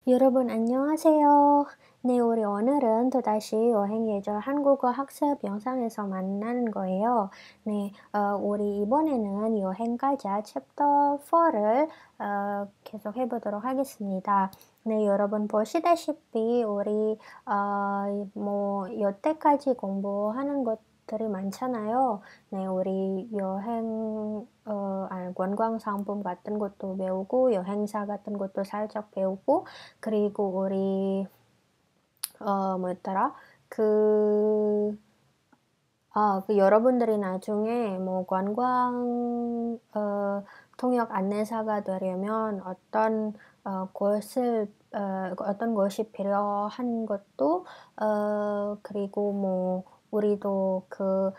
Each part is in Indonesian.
여러분 안녕하세요. 네, 우리 오늘은 또다시 여행 예절 한국어 학습 영상에서 만나는 거예요. 네, 우리 이번에는 여행 가자 챕터 4를 계속 해보도록 하겠습니다. 네, 여러분 보시다시피 우리 여태까지 공부하는 것들이 많잖아요. 네, 우리 여행 관광 상품 같은 것도 배우고 여행사 같은 것도 살짝 배우고 그리고 우리 뭐였더라? 그 그 여러분들이 나중에 뭐 관광 통역 안내사가 되려면 어떤 것이 필요한 것도 그리고 뭐 우리도 그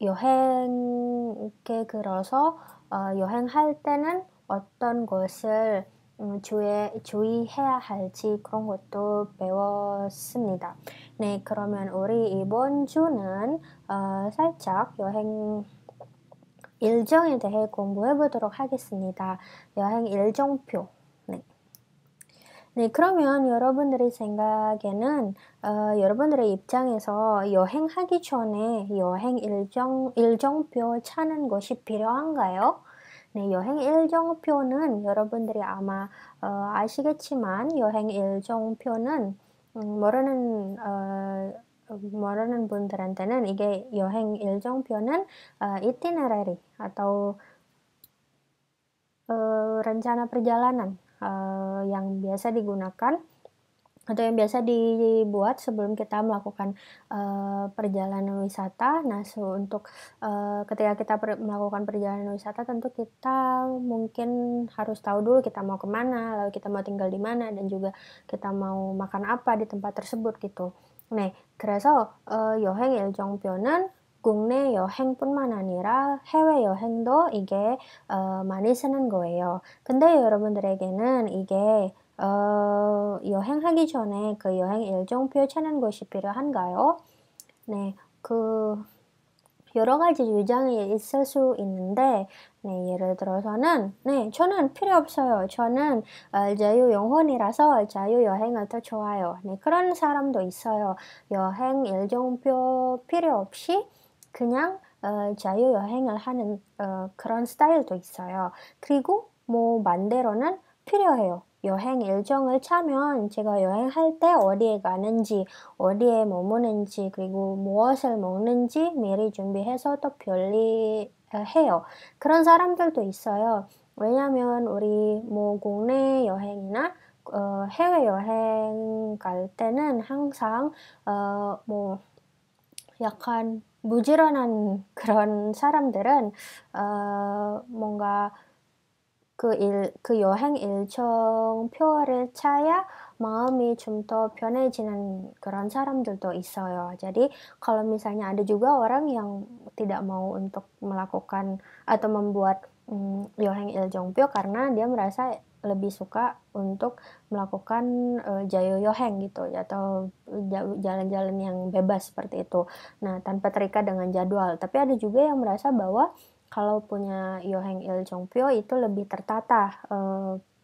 여행 계획으로서 여행할 때는 어떤 것을 주의해야 할지 그런 것도 배웠습니다. 네, 그러면 우리 이번 주는 살짝 여행 일정에 대해 공부해 보도록 하겠습니다. 여행 일정표. 네. 네, 그러면 여러분들의 생각에는 여러분들의 입장에서 여행하기 전에 여행 일정표 짜는 것이 필요한가요? 네, 여행 일정표는 여러분들이 아마 아시겠지만 여행 일정표는 모르는 분들한테는 이게 여행 일정표는 itinerary atau rencana perjalanan yang biasa digunakan atau yang biasa dibuat sebelum kita melakukan perjalanan wisata. Nah, untuk ketika kita melakukan perjalanan wisata, tentu kita mungkin harus tahu dulu kita mau kemana, lalu kita mau tinggal di mana, dan juga kita mau makan apa di tempat tersebut gitu. 네, 그래서 여행 일정표는 국내 여행뿐만 아니라 해외 여행도 이게 많이 쓰는 거예요. 근데 여러분들에게는 이게 여행하기 전에 그 여행 일정표 짜는 것이 필요한가요? 네, 여러 가지 주장이 있을 수 있는데, 네, 예를 들어서는, 네, 저는 필요 없어요. 저는 자유영혼이라서 자유여행을 더 좋아요. 네, 그런 사람도 있어요. 여행 일정표 필요 없이 그냥 자유여행을 하는 그런 스타일도 있어요. 그리고 뭐 반대로는 필요해요. 여행 일정을 짜면 제가 여행할 때 어디에 가는지, 어디에 머무는지, 그리고 무엇을 먹는지 미리 준비해서 또 해요. 그런 사람들도 있어요. 왜냐면 우리 뭐 국내 여행이나 해외 여행 갈 때는 항상 뭐 약간 부지런한 그런 사람들은 뭔가 그 여행 일정표를 짜야 마음이 좀 더 편해지는 그런 사람들도 있어요. Jadi kalau misalnya ada juga orang yang tidak mau untuk melakukan atau membuat 여행 일정표 karena dia merasa lebih suka untuk melakukan 자유여행 gitu atau jalan-jalan yang bebas seperti itu. Nah, tanpa terikat dengan jadwal. Tapi ada juga yang merasa bahwa kalau punya 여행 일정표 itu lebih tertata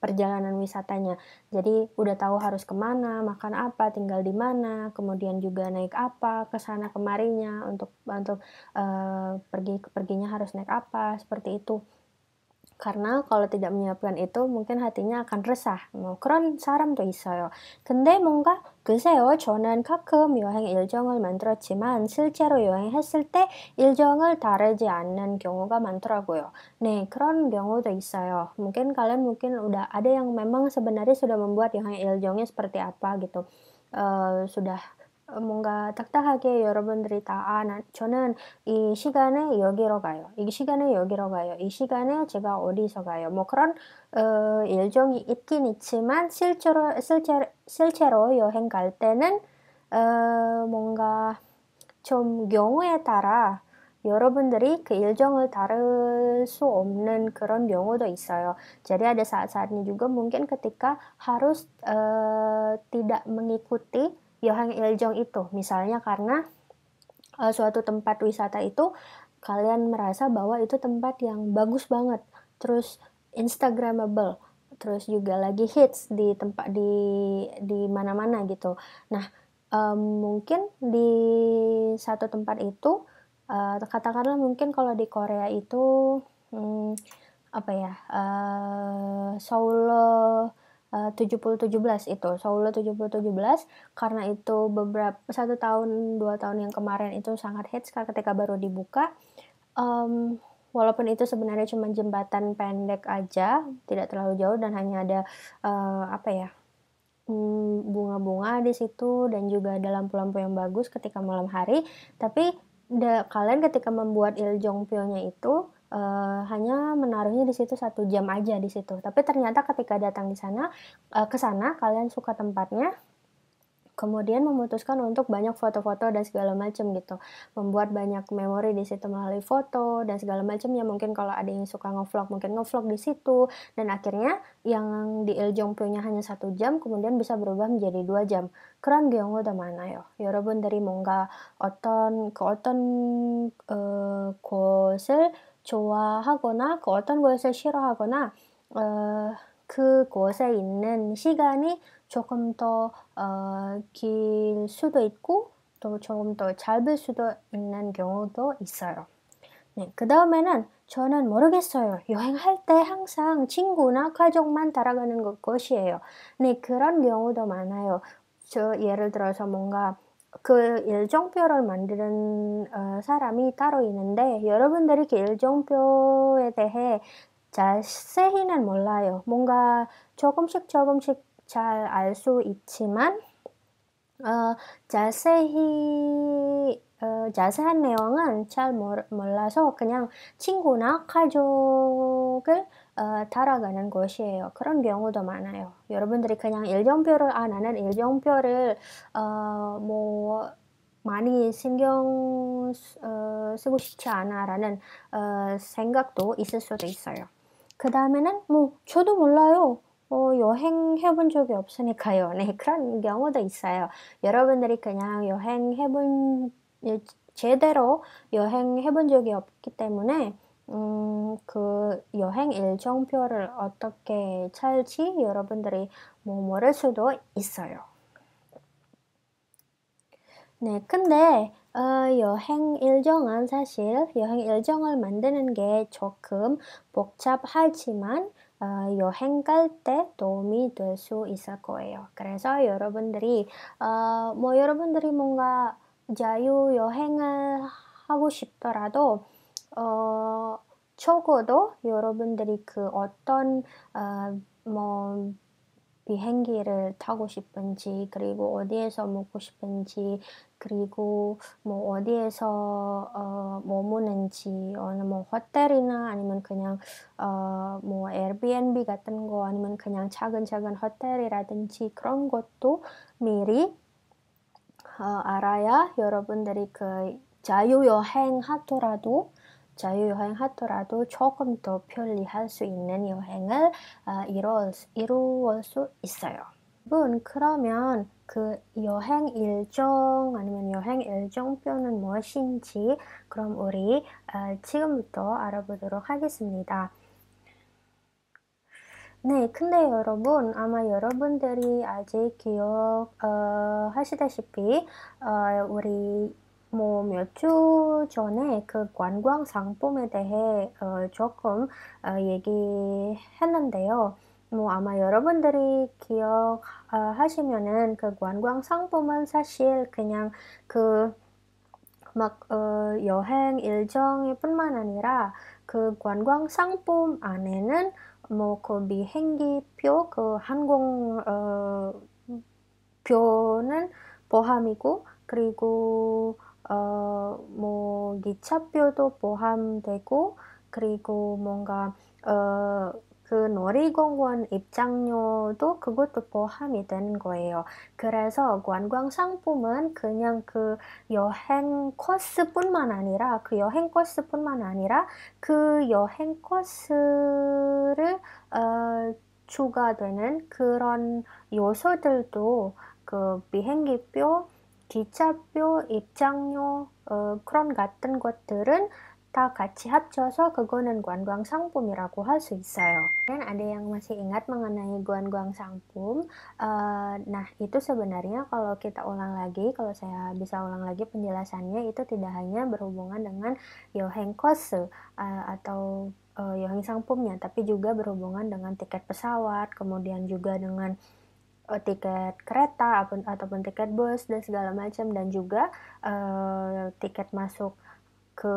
perjalanan wisatanya. Jadi udah tahu harus kemana, makan apa, tinggal di mana, kemudian juga naik apa, ke sana kemarinya, untuk perginya harus naik apa, seperti itu. karena kalau tidak menyiapkan itu mungkin hatinya akan resah. 뭐 그런 사람도 있어요. 근데 뭔가 글쎄요, 저는 가끔 여행 일정을 만들었지만 실제로 여행했을 때 일정을 따르지 않는 경우가 많더라고요. 네, 그런 경우도 있어요. Mungkin kalian udah ada yang memang sebenarnya sudah membuat 여행 일정이 seperti apa gitu. 수dah 뭔가 딱딱하게 여러분들이 저는 이 시간에 여기로 가요. 이 시간에 여기로 가요. 이 시간에 제가 어디서 가요. 뭐 그런 일정이 있긴 있지만 실제로 여행 갈 때는 뭔가 좀 경우에 따라 여러분들이 그 일정을 따를 수 없는 그런 경우도 있어요. Jadi ada saat-saatnya juga mungkin ketika harus tidak mengikuti 여행 일정 itu. Misalnya karena suatu tempat wisata itu kalian merasa bahwa itu tempat yang bagus banget, terus instagramable, terus juga lagi hits di tempat di mana-mana gitu. Nah, mungkin di satu tempat itu, katakanlah mungkin kalau di Korea itu, mmm, apa ya, Seulo, 70-17 itu, Seulo 70-17 karena itu 1 tahun, 2 tahun yang kemarin itu sangat hits ketika baru dibuka. Mmm, Walaupun itu sebenarnya cuma jembatan pendek aja, tidak terlalu jauh dan hanya ada, apa ya, bunga-bunga di situ dan juga ada lampu-lampu yang bagus ketika malam hari, tapi kalian ketika membuat Iljeongpyeongnya itu, hanya menaruhnya di situ 1 jam aja di situ. Tapi ternyata ketika datang di sana, ke sana kalian suka tempatnya, kemudian memutuskan untuk banyak foto-foto dan segala macam gitu, membuat banyak memori di situ melalui foto dan segala macamnya. Mungkin kalau ada yang suka nge-vlog, mungkin nge-vlog di situ, dan akhirnya yang di Iljeongpyeongnya hanya 1 jam, kemudian bisa berubah menjadi 2 jam. 그런 경우도 많아요. 여러분들이 뭔가 어떤 곳을 좋아하거나 어떤 곳을 싫어하거나 그곳에 있는 시간이 조금 더 길 수도 있고 또 조금 더 짧을 수도 있는 경우도 있어요. 네, 그다음에는 저는 모르겠어요. 여행할 때 항상 친구나 가족만 따라가는 것이에요. 네, 그런 경우도 많아요. 예를 들어서 뭔가 그 일정표를 만드는 사람이 따로 있는데 여러분들이 그 일정표에 대해 자세히는 몰라요. 뭔가 조금씩 잘 알 수 있지만 자세한 내용은 잘 몰라서 그냥 친구나 가족을 따라가는 것이에요. 그런 경우도 많아요. 여러분들이 그냥 일정표를 나는 일정표를 뭐 많이 신경 쓰고 싶지 않아라는 생각도 있을 수도 있어요. 그다음에는 뭐 저도 몰라요. 여행해 본 적이 없으니까요. 네, 그런 경우도 있어요. 여러분들이 그냥 제대로 여행해 본 적이 없기 때문에 그 여행 일정표를 어떻게 짤지 여러분들이 뭐 모를 수도 있어요. 네, 근데 여행 일정을 만드는 게 조금 복잡하지만 여행 갈 때 도움이 될 수 있을 거예요. 그래서 여러분들이 뭔가 자유 여행을 하고 싶더라도 적어도 여러분들이 그 어떤 뭐 비행기를 타고 싶은지, 그리고 어디에서 먹고 싶은지, 그리고 뭐 어디에서 머무는지, 어느 뭐 호텔이나 아니면 그냥 뭐 에어비앤비 같은 거, 아니면 그냥 작은 호텔이라든지 그런 것도 미리 알아야 여러분들이 그 자유여행하더라도 조금 더 편리할 수 있는 여행을 이루을 수 있어요. 여러분, 그러면 그 여행 일정 아니면 여행 일정표는 무엇인지 그럼 우리 지금부터 알아보도록 하겠습니다. 네, 근데 여러분, 아마 여러분들이 아직 하시다시피 우리 뭐 몇 주 전에 그 관광 상품에 대해 조금 얘기했는데요. 뭐 아마 여러분들이 하시면은 그 관광 상품은 사실 그냥 여행 일정이 뿐만 아니라 그 관광 상품 안에는 뭐 그 비행기표, 그 항공 표는 포함이고, 그리고 뭐 기차표도 포함되고, 그리고 뭔가 그 놀이공원 입장료도 그것도 포함이 되는 거예요. 그래서 관광 상품은 그냥 그 여행 코스뿐만 아니라 그 여행 코스를 추가되는 그런 요소들도 그 비행기표, 기차표, 입장료 그런 같은 것들은 다 같이 합쳐서 그거는 관광 상품이라고 할 수 있어요. Dan ada yang masih ingat mengenai 관광 상품? Nah, itu sebenarnya kalau kita ulang lagi, kalau saya bisa ulang lagi penjelasannya, itu tidak hanya berhubungan dengan 여행 코스 atau 여행 상품nya, tapi juga berhubungan dengan tiket pesawat, kemudian juga dengan tiket kereta ataupun tiket bus dan segala macam, dan juga tiket masuk ke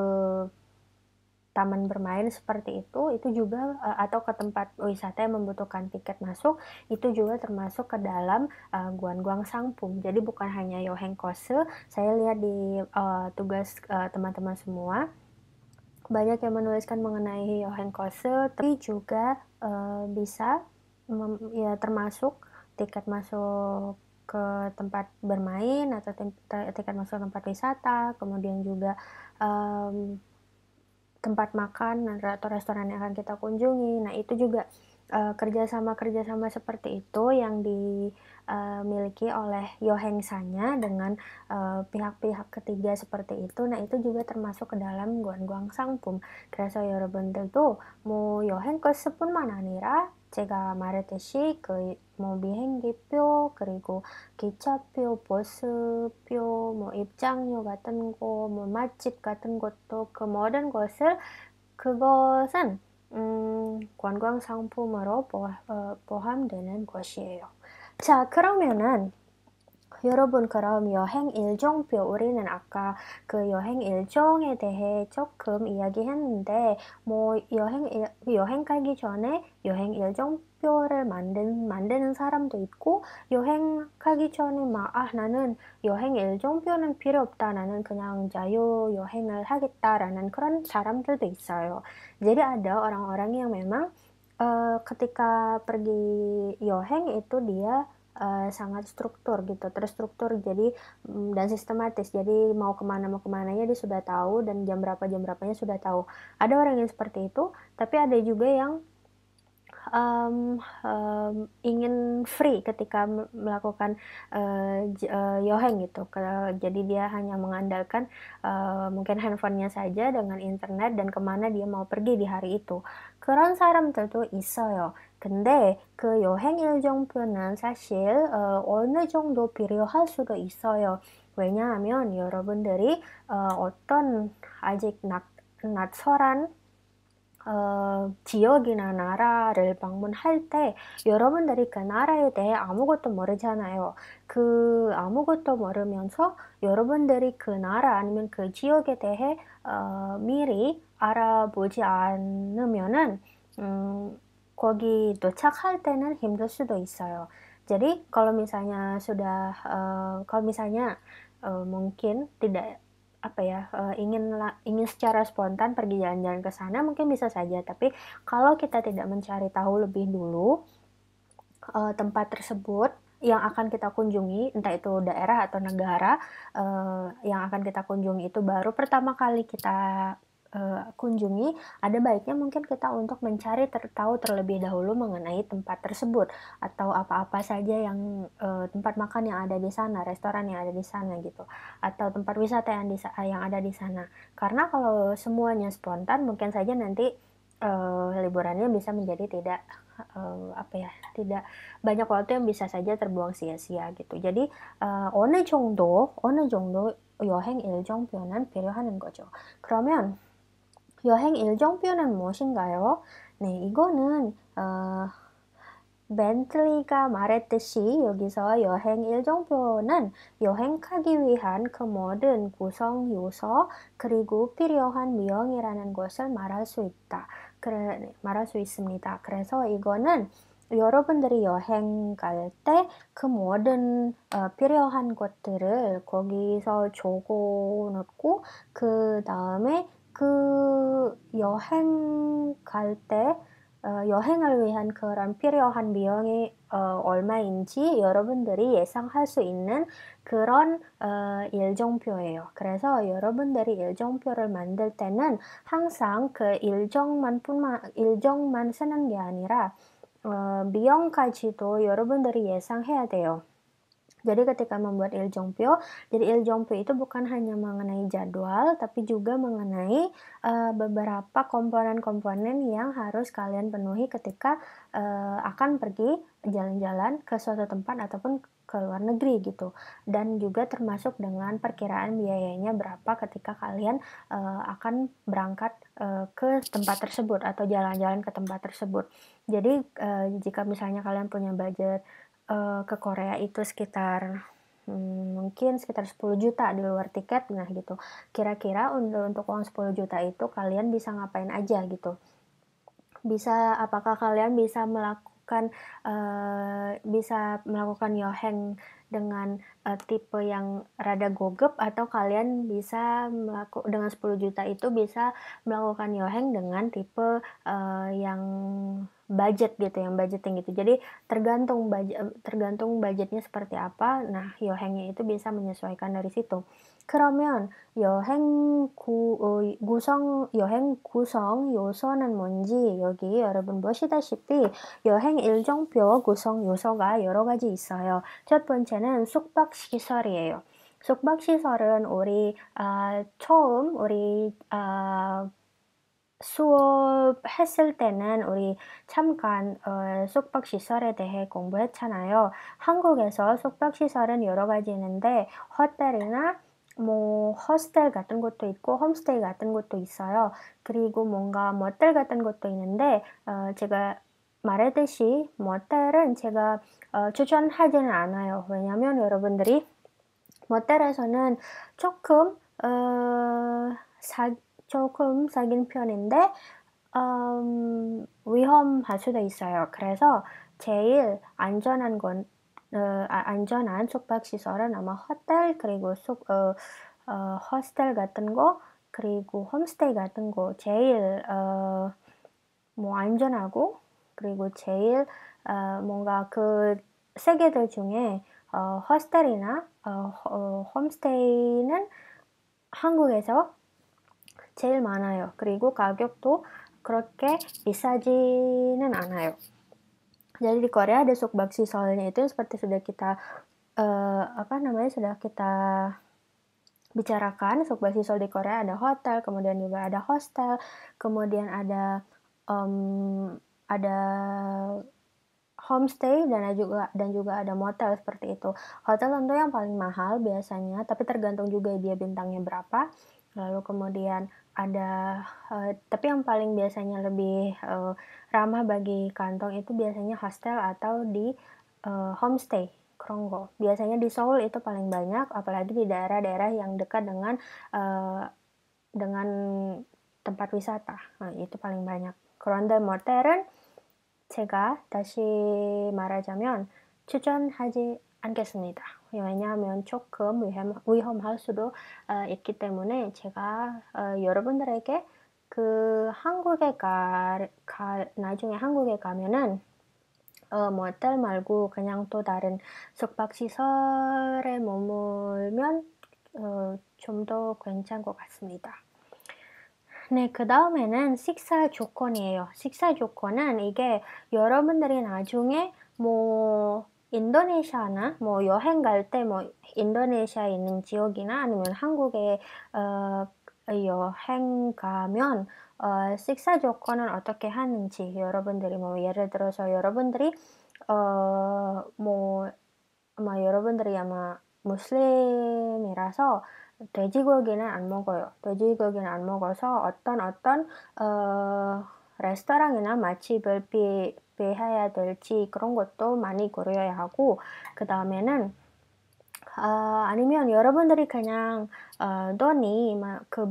taman bermain seperti itu juga atau ke tempat wisata yang membutuhkan tiket masuk, itu juga termasuk ke dalam 관광 상품. Jadi bukan hanya 여행 코스. Saya lihat di tugas teman-teman semua banyak yang menuliskan mengenai 여행 코스, tapi juga bisa ya termasuk tiket masuk ke tempat bermain atau tiket masuk tempat wisata, kemudian juga tempat makan atau restoran yang akan kita kunjungi. Nah, itu juga kerjasama-kerjasama seperti itu yang dimiliki oleh 여행사nya dengan pihak-pihak ketiga seperti itu. Nah, itu juga termasuk ke dalam 관광 상품. 그래서 여러분들도 뭐 여행 코스뿐만 아니라 제가 말했듯이 뭐 비행기표, 그리고 기차표, 버스표, 뭐 입장료 같은 거, 뭐 맛집 같은 것도 그 모든 것을 그것은 관광 상품으로 포함되는 것이에요. 자, 그러면은 여러분, 그럼 여행 일정표, 우리는 아까 그 여행 일정에 대해 조금 이야기했는데, 뭐 여행 가기 전에 여행 일정표를 만드는 사람도 있고, 여행 가기 전에 나는 여행 일정표는 필요 없다, 나는 그냥 자유 여행을 하겠다라는 그런 사람들도 있어요. Jadi ada orang-orang yang memang ketika pergi yaheng itu dia sangat struktur gitu, terstruktur, jadi dan sistematis. Jadi mau kemananya dia sudah tahu, dan jam berapanya sudah tahu. Ada orang yang seperti itu, tapi ada juga yang ingin free ketika melakukan yaheng gitu. Jadi dia hanya mengandalkan mungkin handphonenya saja dengan internet dan kemana dia mau pergi di hari itu. 그런 사람들도 있어요. 근데 그 여행 일정표는 사실 어느 정도 필요할 수도 있어요. 왜냐하면 여러분들이 어떤 아직 낯설한 지역이나 나라를 방문할 때 여러분들이 그 나라에 대해 아무것도 모르잖아요. 그 아무것도 모르면서 여러분들이 그 나라 아니면 그 지역에 대해 미리 알아보지 않으면은 거기 도착할 때는 힘들 수도 있어요. Jadi kalau misalnya mungkin tidak ingin secara spontan pergi jalan-jalan ke sana, mungkin bisa saja. Tapi kalau kita tidak mencari tahu lebih dulu tempat tersebut yang akan kita kunjungi, entah itu daerah atau negara yang akan kita kunjungi itu baru pertama kali kita kunjungi, ada baiknya mungkin kita untuk mencari tahu terlebih dahulu mengenai tempat tersebut, atau apa-apa saja yang tempat makan yang ada di sana, restoran yang ada di sana gitu, atau tempat wisata yang ada di sana. Karena kalau semuanya spontan, mungkin saja nanti liburannya bisa menjadi tidak banyak waktu yang bisa saja terbuang sia-sia gitu. Jadi 어느 정도 여행 일정표는 필요한 거죠. 그러면 여행 일정표는 무엇인가요? 네, 이거는 벤틀리가 말했듯이 여기서 여행 일정표는 여행 가기 위한 그 모든 구성 요소 그리고 필요한 비용이라는 것을 말할 수 있습니다. 그래서 이거는 여러분들이 여행 갈 때 그 모든 필요한 것들을 거기서 적어 놓고, 그 다음에 그 여행 갈 때 여행을 위한 그런 필요한 비용이 얼마인지 여러분들이 예상할 수 있는 그런 일정표예요. 그래서 여러분들이 일정표를 만들 때는 항상 그 일정만 쓰는 게 아니라 비용까지도 여러분들이 예상해야 돼요. Jadi ketika membuat iljeongpyo, jadi iljeongpyo itu bukan hanya mengenai jadwal, tapi juga mengenai, beberapa komponen-komponen yang harus kalian penuhi ketika, akan pergi jalan-jalan ke suatu tempat ataupun ke luar negeri gitu. Dan juga termasuk dengan perkiraan biayanya berapa ketika kalian, akan berangkat, ke tempat tersebut atau jalan-jalan ke tempat tersebut. Jadi, jika misalnya kalian punya budget ke Korea itu sekitar, mungkin sekitar 10 juta di luar tiket, nah gitu. Kira-kira untuk uang 10 juta itu kalian bisa ngapain aja gitu. Apakah kalian bisa melakukan yaheng dengan, tipe yang rada gogep atau kalian bisa dengan 10 juta itu bisa melakukan yaheng dengan tipe, yang budget gitu, yang budgeting gitu. Jadi tergantung budgetnya seperti apa, nah yahengnya itu bisa menyesuaikan dari situ. 그러면 여행 구성 요소는 뭔지 여기 여러분 보시다시피 여행 일정표 구성 요소가 여러 가지 있어요. 첫 번째는 숙박 시설이에요. 숙박 시설은 처음 수업했을 때는 우리 잠깐 숙박 시설에 대해 공부했잖아요. 한국에서 숙박 시설은 여러 가지 있는데 호텔이나 뭐 호스텔 같은 것도 있고 홈스테이 같은 것도 있어요. 그리고 뭔가 모텔 같은 것도 있는데 제가 말했듯이 모텔은 제가 추천하지는 않아요. 왜냐면 여러분들이 모텔에서는 조금 어, 사, 조금 사긴 편인데 위험할 수도 있어요. 그래서 제일 안전한 숙박시설은 아마 호텔 그리고 호스텔 같은 거 그리고 홈스테이 같은 거 제일 뭐 안전하고 그리고 제일 뭔가 그 세 개들 중에 호스텔이나 홈스테이는 한국에서 제일 많아요. 그리고 가격도 그렇게 비싸지는 않아요. Jadi di Korea ada subbaksisolnya itu seperti sudah kita sudah kita bicarakan. Subbaksisol di Korea ada hotel, kemudian juga ada hostel, kemudian ada homestay dan juga ada motel seperti itu. Hotel tentu yang paling mahal biasanya, tapi tergantung juga dia bintangnya berapa. Lalu kemudian ada tapi yang paling biasanya lebih ramah bagi kantong itu biasanya hostel atau di homestay. Kronggo. Biasanya di Seoul itu paling banyak, apalagi di daerah-daerah yang dekat dengan tempat wisata. Nah, itu paling banyak. 그런데 모텔은 제가 다시 말하자면 추천하지 않겠습니다. 왜냐하면 조금 위험할 수도 있기 때문에 제가 여러분들에게 나중에 한국에 가면은 모텔 말고 그냥 또 다른 숙박시설에 머물면 좀 더 괜찮을 것 같습니다. 네, 그 다음에는 식사 조건이에요. 식사 조건은 이게 여러분들이 나중에 인도네시아나 여행 갈 때 인도네시아에 있는 지역이나 아니면 한국에 여행 가면 식사 조건은 어떻게 하는지 여러분들이 예를 들어서 여러분들이 여러분들이 아마 무슬림이라서 돼지고기는 안 먹어요. 돼지고기는 안 먹어서 어떤 레스토랑이나 맛집을 비해야 될지 그런 것도 많이 고려해야 하고 그 다음에는 아니면 여러분들이 그냥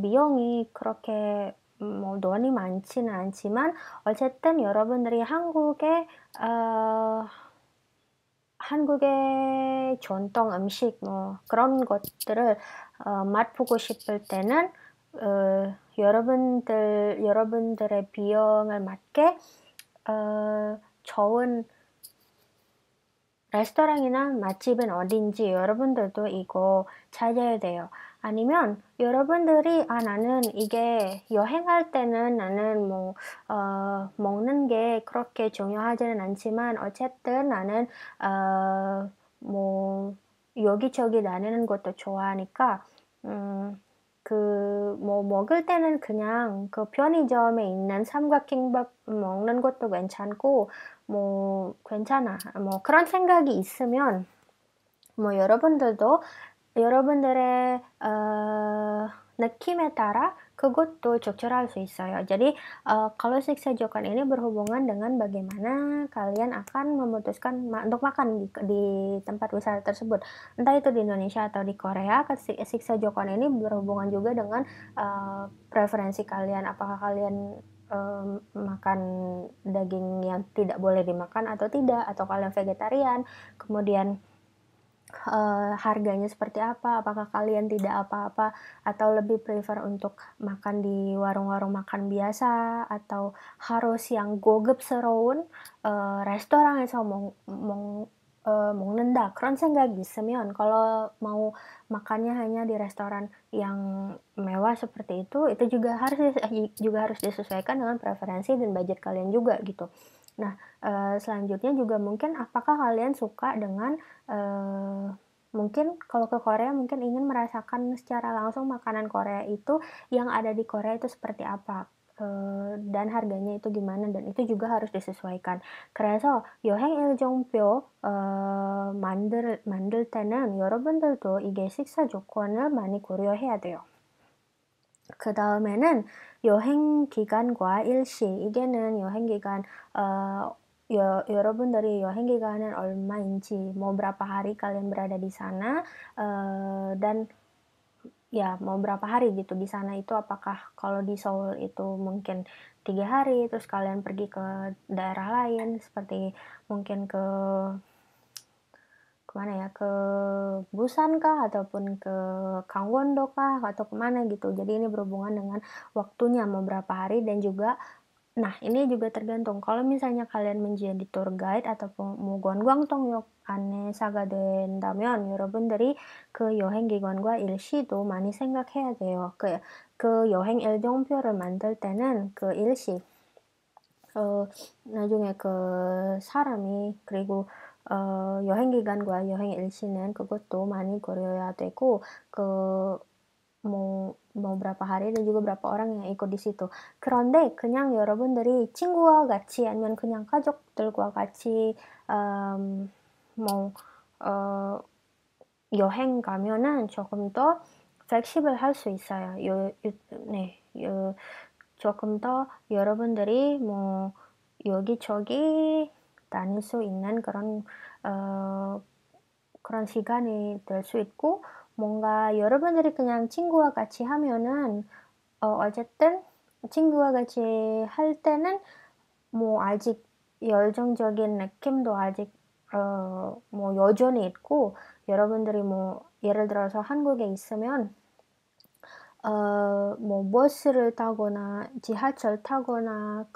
비용이 그렇게 돈이 많지는 않지만 어쨌든 여러분들이 한국의 전통 음식 그런 것들을 맛보고 싶을 때는 여러분들의 비용을 맞게 좋은 레스토랑이나 맛집은 어딘지 여러분들도 이거 찾아야 돼요. 아니면 여러분들이 나는 이게 여행할 때는 나는 먹는 게 그렇게 중요하지는 않지만 어쨌든 나는 여기저기 다니는 것도 좋아하니까 뭐 먹을 때는 그냥 그 편의점에 있는 삼각김밥 먹는 것도 괜찮고 뭐 괜찮아. 뭐 그런 생각이 있으면 뭐 여러분들의 느낌에 따라 그것도 적절할 수 있어요. Jadi, kalau siksa-jokan ini berhubungan dengan bagaimana kalian akan memutuskan untuk makan di tempat wisata tersebut. Entah itu di Indonesia atau di Korea, siksa-jokan ini berhubungan juga dengan, preferensi kalian. Apakah kalian, makan daging yang tidak boleh dimakan atau tidak, atau kalian vegetarian, kemudian harganya seperti apa, apakah kalian tidak apa-apa atau lebih prefer untuk makan di warung-warung makan biasa atau harus yang 고급스러운 레스토랑에서 먹는다 그런 생각이 있으면 kalau mau makannya hanya di restoran yang mewah seperti itu juga harus disesuaikan dengan preferensi dan budget kalian juga gitu. Nah, selanjutnya juga mungkin apakah kalian suka dengan, mungkin kalau ke Korea mungkin ingin merasakan secara langsung makanan Korea itu yang ada di Korea itu seperti apa, dan harganya itu gimana dan itu juga harus disesuaikan. 그래서 여행 일정표 만들 때는 여러분들도 이게 식사 조건을 많이 고려해야 돼요. 그다음에는 여행 기간과 일시, 이게는 여행 기간, 여러분들이 여행 기간은 얼마인지, mau berapa hari kalian berada di sana, dan ya mau berapa hari gitu di sana itu, apakah kalau di Seoul itu mungkin 3 hari, terus kalian pergi ke daerah lain seperti mungkin kemana ya, ke Busan kah, ataupun ke Gangwon-do kah, atau kemana gitu. Jadi ini berhubungan dengan waktunya mau berapa hari dan juga, nah ini juga tergantung kalau misalnya kalian menjadi tour guide ataupun 무관광통역 안내사가 된다면 여러분들이 그 여행 기간과 일시도 많이 생각해야 돼요. 그 여행 일정표를 만들 때는 그 일시, 나중에 그 사람이 그리고 여행 기간과 여행 일시는 그것도 많이 고려해야 되고 mau berapa hari dan juga berapa orang yang ikut di situ. 그런데 그냥 여러분들이 친구와 같이 아니면 그냥 가족들과 같이 뭐 여행 가면은 조금 더 flexible 할 수 있어요. 조금 더 여러분들이 뭐 여기저기 다닐 수 있는 그런 시간이 될 수 있고, 뭔가 여러분들이 그냥 친구와 같이 하면은 어쨌든 친구와 같이 할 때는 뭐 아직 열정적인 느낌도 아직 뭐 여전히 있고, 여러분들이 뭐 예를 들어서 한국에 있으면 뭐 버스를 타거나 지하철 타거나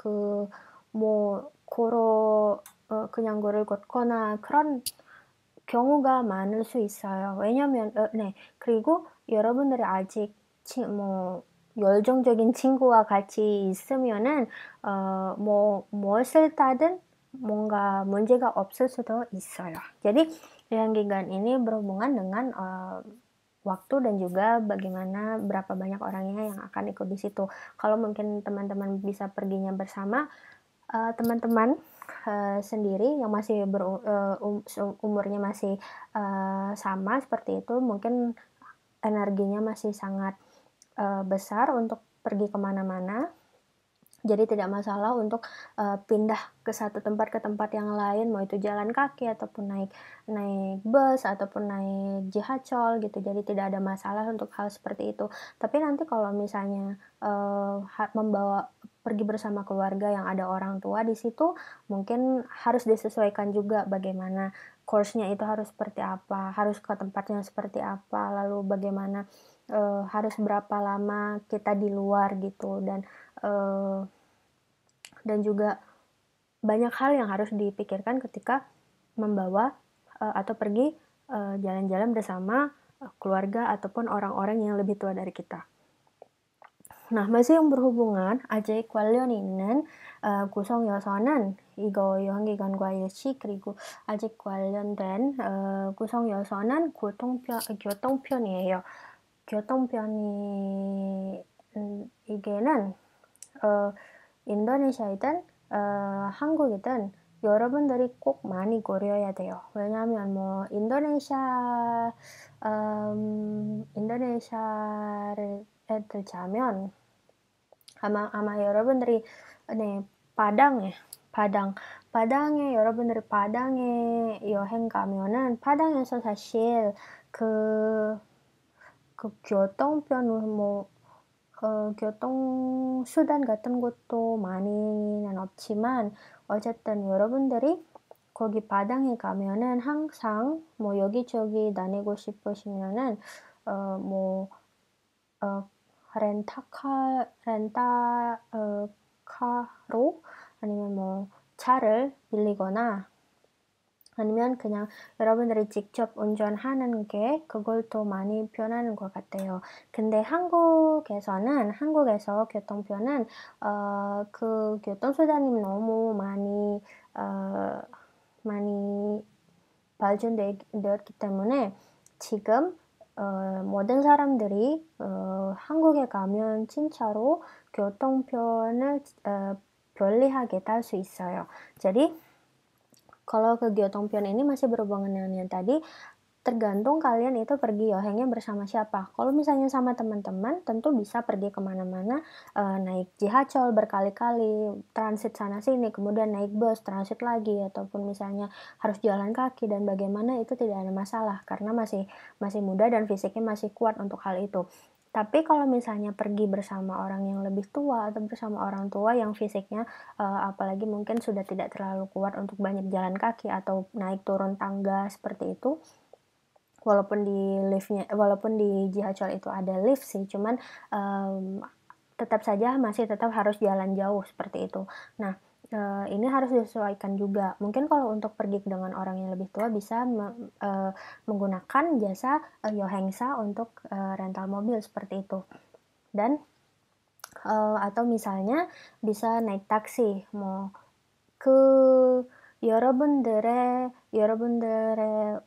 그냥 걸을 걷거나 그런 경우가 많을 수 있어요. 왜냐면 그리고 여러분들이 아직 뭐 열정적인 친구와 같이 있으면은 뭐 무엇을 타든 뭔가 문제가 없을 수도 있어요. Jadi yang gigan ini berhubungan dengan waktu dan juga bagaimana berapa banyak orangnya yang akan ikut di situ. Kalau mungkin teman-teman bisa perginya bersama teman-teman sendiri yang masih umurnya masih sama seperti itu, mungkin energinya masih sangat besar untuk pergi kemana-mana. Jadi tidak masalah untuk pindah ke satu tempat ke tempat yang lain, mau itu jalan kaki ataupun naik bus ataupun naik jihacheol gitu. Jadi tidak ada masalah untuk hal seperti itu. Tapi nanti kalau misalnya pergi bersama keluarga yang ada orang tua di situ, mungkin harus disesuaikan juga bagaimana course-nya itu harus seperti apa, harus ke tempatnya seperti apa, lalu bagaimana harus berapa lama kita di luar gitu, dan juga banyak hal yang harus dipikirkan ketika membawa atau pergi jalan-jalan bersama keluarga ataupun orang-orang yang lebih tua dari kita. Nah, masih yang berhubungan, 아직 관련 있는 구성 요소는 이거 여행기간과 일시 그리고 아직 관련된 구성 요소는 교통편이에요. 교통편이 이게는 인도네시아이든 한국이든 여러분들이 꼭 많이 고려해야 돼요. 왜냐하면 뭐 인도네시아를 들자면 아마 여러분들이 네, 바당 바당에 여러분들이 바당에 여행 가면은 바당에서 사실 그 교통편 뭐 교통수단 같은 것도 많이는 없지만 어쨌든 여러분들이 거기 바당에 가면은 항상 뭐 여기저기 다니고 싶으시면은 뭐 카로 아니면 뭐 차를 빌리거나 아니면 그냥 여러분들이 직접 운전하는 게 그걸 더 많이 편하는 것 같아요. 근데 한국에서 교통편은 그 교통수단이 너무 많이 발전되었기 때문에 지금 모든 사람들이 한국에 가면 진짜로 교통편을 편리하게 탈 수 있어요. Jadi kalau ke Gyeongtongpyeon ini masih berhubungan dengan yang tadi, tergantung kalian itu pergi yahengnya bersama siapa. Kalau misalnya sama teman-teman, tentu bisa pergi kemana-mana, naik jihacheol berkali-kali, transit sana-sini, kemudian naik bus, transit lagi, ataupun misalnya harus jalan kaki dan bagaimana itu tidak ada masalah, karena masih muda dan fisiknya masih kuat untuk hal itu. Tapi kalau misalnya pergi bersama orang yang lebih tua atau bersama orang tua yang fisiknya apalagi mungkin sudah tidak terlalu kuat untuk banyak jalan kaki atau naik turun tangga seperti itu, walaupun di jihacheol itu ada lift sih, cuman tetap harus jalan jauh seperti itu. Nah, ini harus disesuaikan juga. Mungkin kalau untuk pergi dengan orang yang lebih tua bisa menggunakan jasa yohengsa untuk rental mobil seperti itu. Dan atau misalnya bisa naik taksi. 그 여러분들의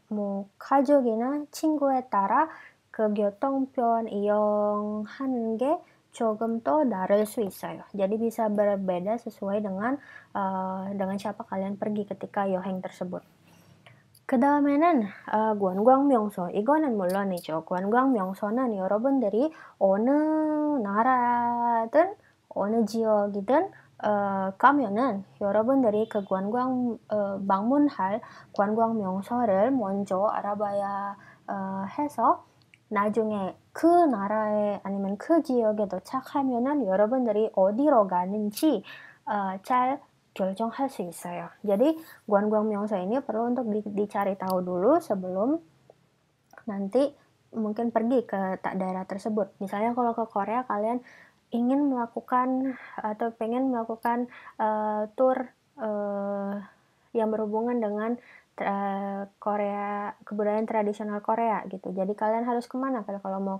뭐 가족이나 친구에 따라 그 교통편 이용하는 게 조금 더 다를 수 있어요. Jadi bisa berbeda sesuai dengan siapa kalian pergi ketika 여행 tersebut. 그 다음에는 관광명소. 이거는 물론이죠. 관광명소는 여러분들이 어느 나라든 어느 지역이든 가면은 여러분들이 그 방문할 관광명소를 먼저 알아봐야 해서 나중에 그 나라에 아니면 그 지역에 도착하면은 여러분들이 어디로 가는지 잘 결정할 수 있어요. Jadi 관광명소 ini perlu untuk dicari tahu dulu sebelum nanti mungkin pergi ke daerah tersebut. Misalnya kalau ke Korea kalian ingin melakukan atau pengen melakukan tour yang berhubungan dengan kebudayaan tradisional Korea gitu. Jadi kalian harus kemana kalau mau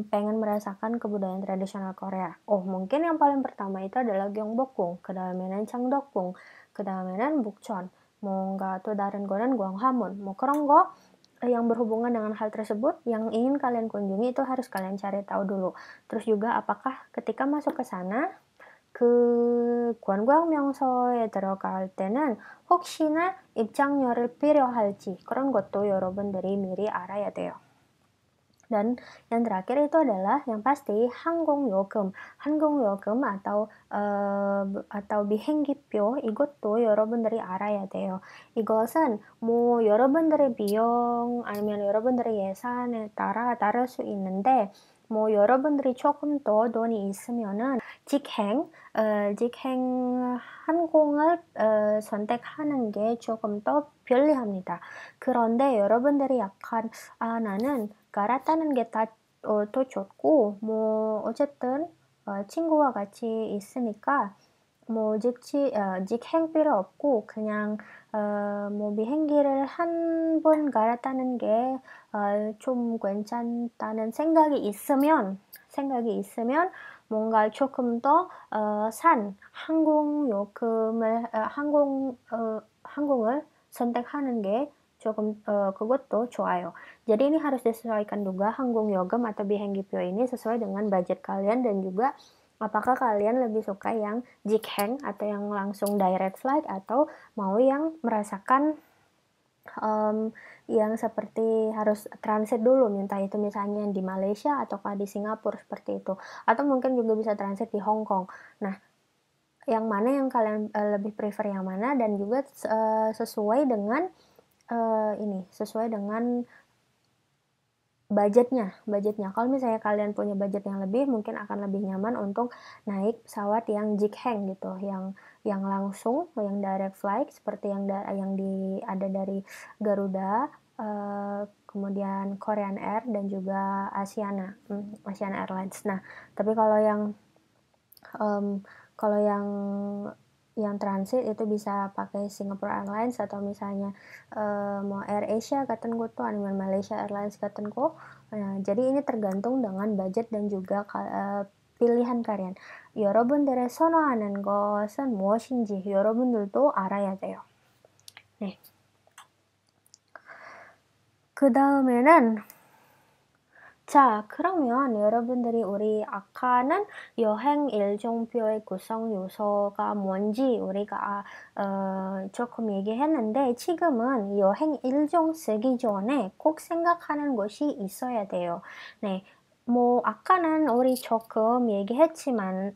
pengen merasakan kebudayaan tradisional Korea? Mungkin yang paling pertama itu adalah Gyeongbokgung, 그다음에는 창덕궁, 그다음에는 Bukchon. 뭔가 또 다른 거는 Gwanghwamun. 뭐 그런 거 yang berhubungan dengan hal tersebut yang ingin kalian kunjungi itu harus kalian cari tahu dulu. Terus juga apakah ketika masuk ke sana 그 관광명소에 들어갈 때는 혹시나 입장료를 필요할지 그런 것도 여러분들이 미리 알아야 돼요. Dan yang terakhir itu adalah yang pasti 항공요금 atau 비행기표 이것도 여러분들이 알아야 돼요. 이것은 뭐 여러분들의 비용 아니면 여러분들의 예산에 따라 다를 수 있는데 뭐 여러분들이 조금 더 돈이 있으면은 직행 항공을 선택하는 게 조금 더 편리합니다. 그런데 여러분들이 약간 나는 갈아타는 게 더 좋고 뭐 어쨌든 친구와 같이 있으니까 뭐 직행 필요 없고 그냥 뭐 비행기를 한 번 갈아타는 게 좀 괜찮다는 생각이 있으면 뭔가 조금 더 싼 항공을 선택하는 게 조금 그것도 좋아요. Jadi ini harus disesuaikan juga 항공 요금 atau 비행기표 ini sesuai dengan budget kalian dan juga apakah kalian lebih suka yang 직행 atau yang langsung direct flight atau mau yang merasakan yang seperti harus transit dulu, entah itu misalnya di Malaysia ataukah di Singapura seperti itu, atau mungkin juga bisa transit di Hong Kong. Nah, yang mana yang kalian lebih prefer yang mana dan juga sesuai dengan budgetnya. Kalau misalnya kalian punya budget yang lebih, mungkin akan lebih nyaman untuk naik pesawat yang 직행 gitu, yang langsung, yang direct flight seperti yang ada dari Garuda, kemudian Korean Air dan juga Asiana Airlines. Nah, tapi kalau yang transit itu bisa pakai Singapore Airlines atau misalnya mau AirAsia 같은 것도 아니면 Malaysia Airlines 같은 거. jadi ini tergantung dengan budget dan juga pilihan kalian. 여러분들의 선호하는 것은 무엇인지 여러분들도 알아야 돼요. 네. 그 다음에는 자, 그러면 여러분들이 우리 아까는 여행 일정표의 구성 요소가 뭔지 우리가 조금 얘기했는데 지금은 여행 일정 쓰기 전에 꼭 생각하는 것이 있어야 돼요. 네. 뭐 아까는 우리 조금 얘기했지만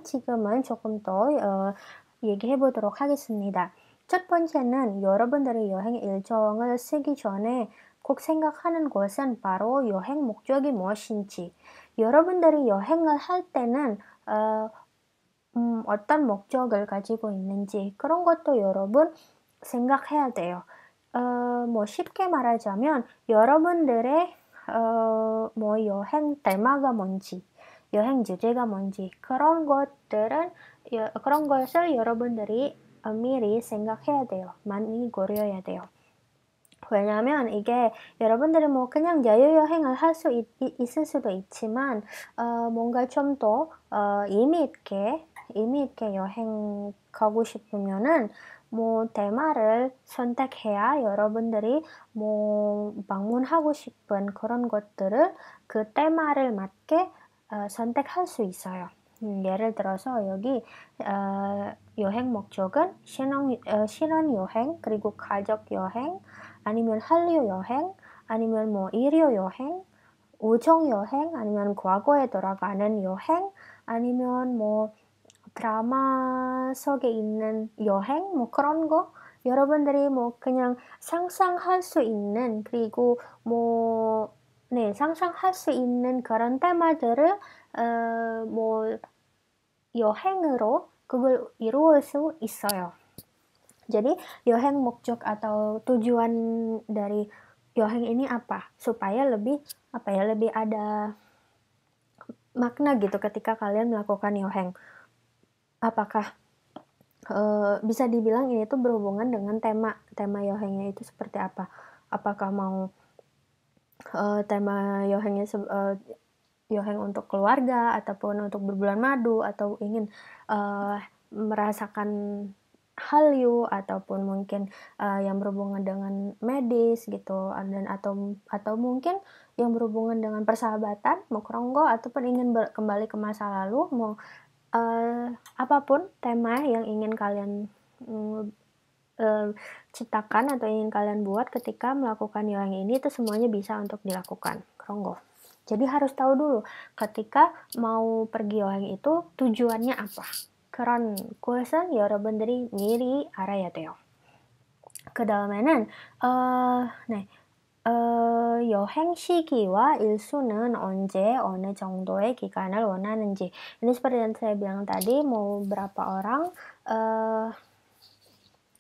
지금은 조금 더 얘기해 보도록 하겠습니다. 첫 번째는 여러분들이 여행 일정을 쓰기 전에 꼭 생각하는 것은 바로 여행 목적이 무엇인지. 여러분들이 여행을 할 때는 어떤 목적을 가지고 있는지 그런 것도 여러분 생각해야 돼요. 뭐 쉽게 말하자면 여러분들의 뭐 여행 테마가 뭔지, 여행 주제가 뭔지 그런 것을 여러분들이 미리 생각해야 돼요. 많이 고려해야 돼요. 왜냐면 이게 여러분들이 뭐 그냥 자유여행을 할 수 있을 수도 있지만 뭔가 좀 더 의미 있게 여행 가고 싶으면은 뭐 테마를 선택해야 여러분들이 뭐 방문하고 싶은 그런 것들을 그 테마를 맞게 선택할 수 있어요. 예를 들어서 여기 여행 목적은 신혼여행 그리고 가족여행 아니면 한류여행, 아니면 뭐 일요여행, 우정여행, 아니면 과거에 돌아가는 여행, 아니면 뭐 드라마 속에 있는 여행, 뭐 그런 거 여러분들이 뭐 그냥 상상할 수 있는 그리고 뭐 상상할 수 있는 그런 테마들을 뭐 여행으로 그걸 이루을 수 있어요. Jadi 여행 목적 atau tujuan dari 여행 ini apa? Supaya lebih ada makna gitu ketika kalian melakukan 여행. Apakah bisa dibilang ini tuh berhubungan dengan tema 여행nya itu seperti apa? Apakah mau tema 여행nya 여행 untuk keluarga ataupun untuk berbulan madu atau ingin merasakan Hallyu ataupun mungkin yang berhubungan dengan medis gitu dan atau mungkin yang berhubungan dengan persahabatan mau keronggo ataupun ingin kembali ke masa lalu mau apapun tema yang ingin kalian ciptakan atau ingin kalian buat ketika melakukan 여행 ini itu semuanya bisa untuk dilakukan keronggo. Jadi harus tahu dulu ketika mau pergi 여행 itu tujuannya apa. 그런 것은 여러분들이 미리 알아야 돼요. 그 다음에는 여행 시기와 일수는 언제 어느 정도의 기간을 원하는지. Ini seperti yang saya bilang tadi, mau berapa orang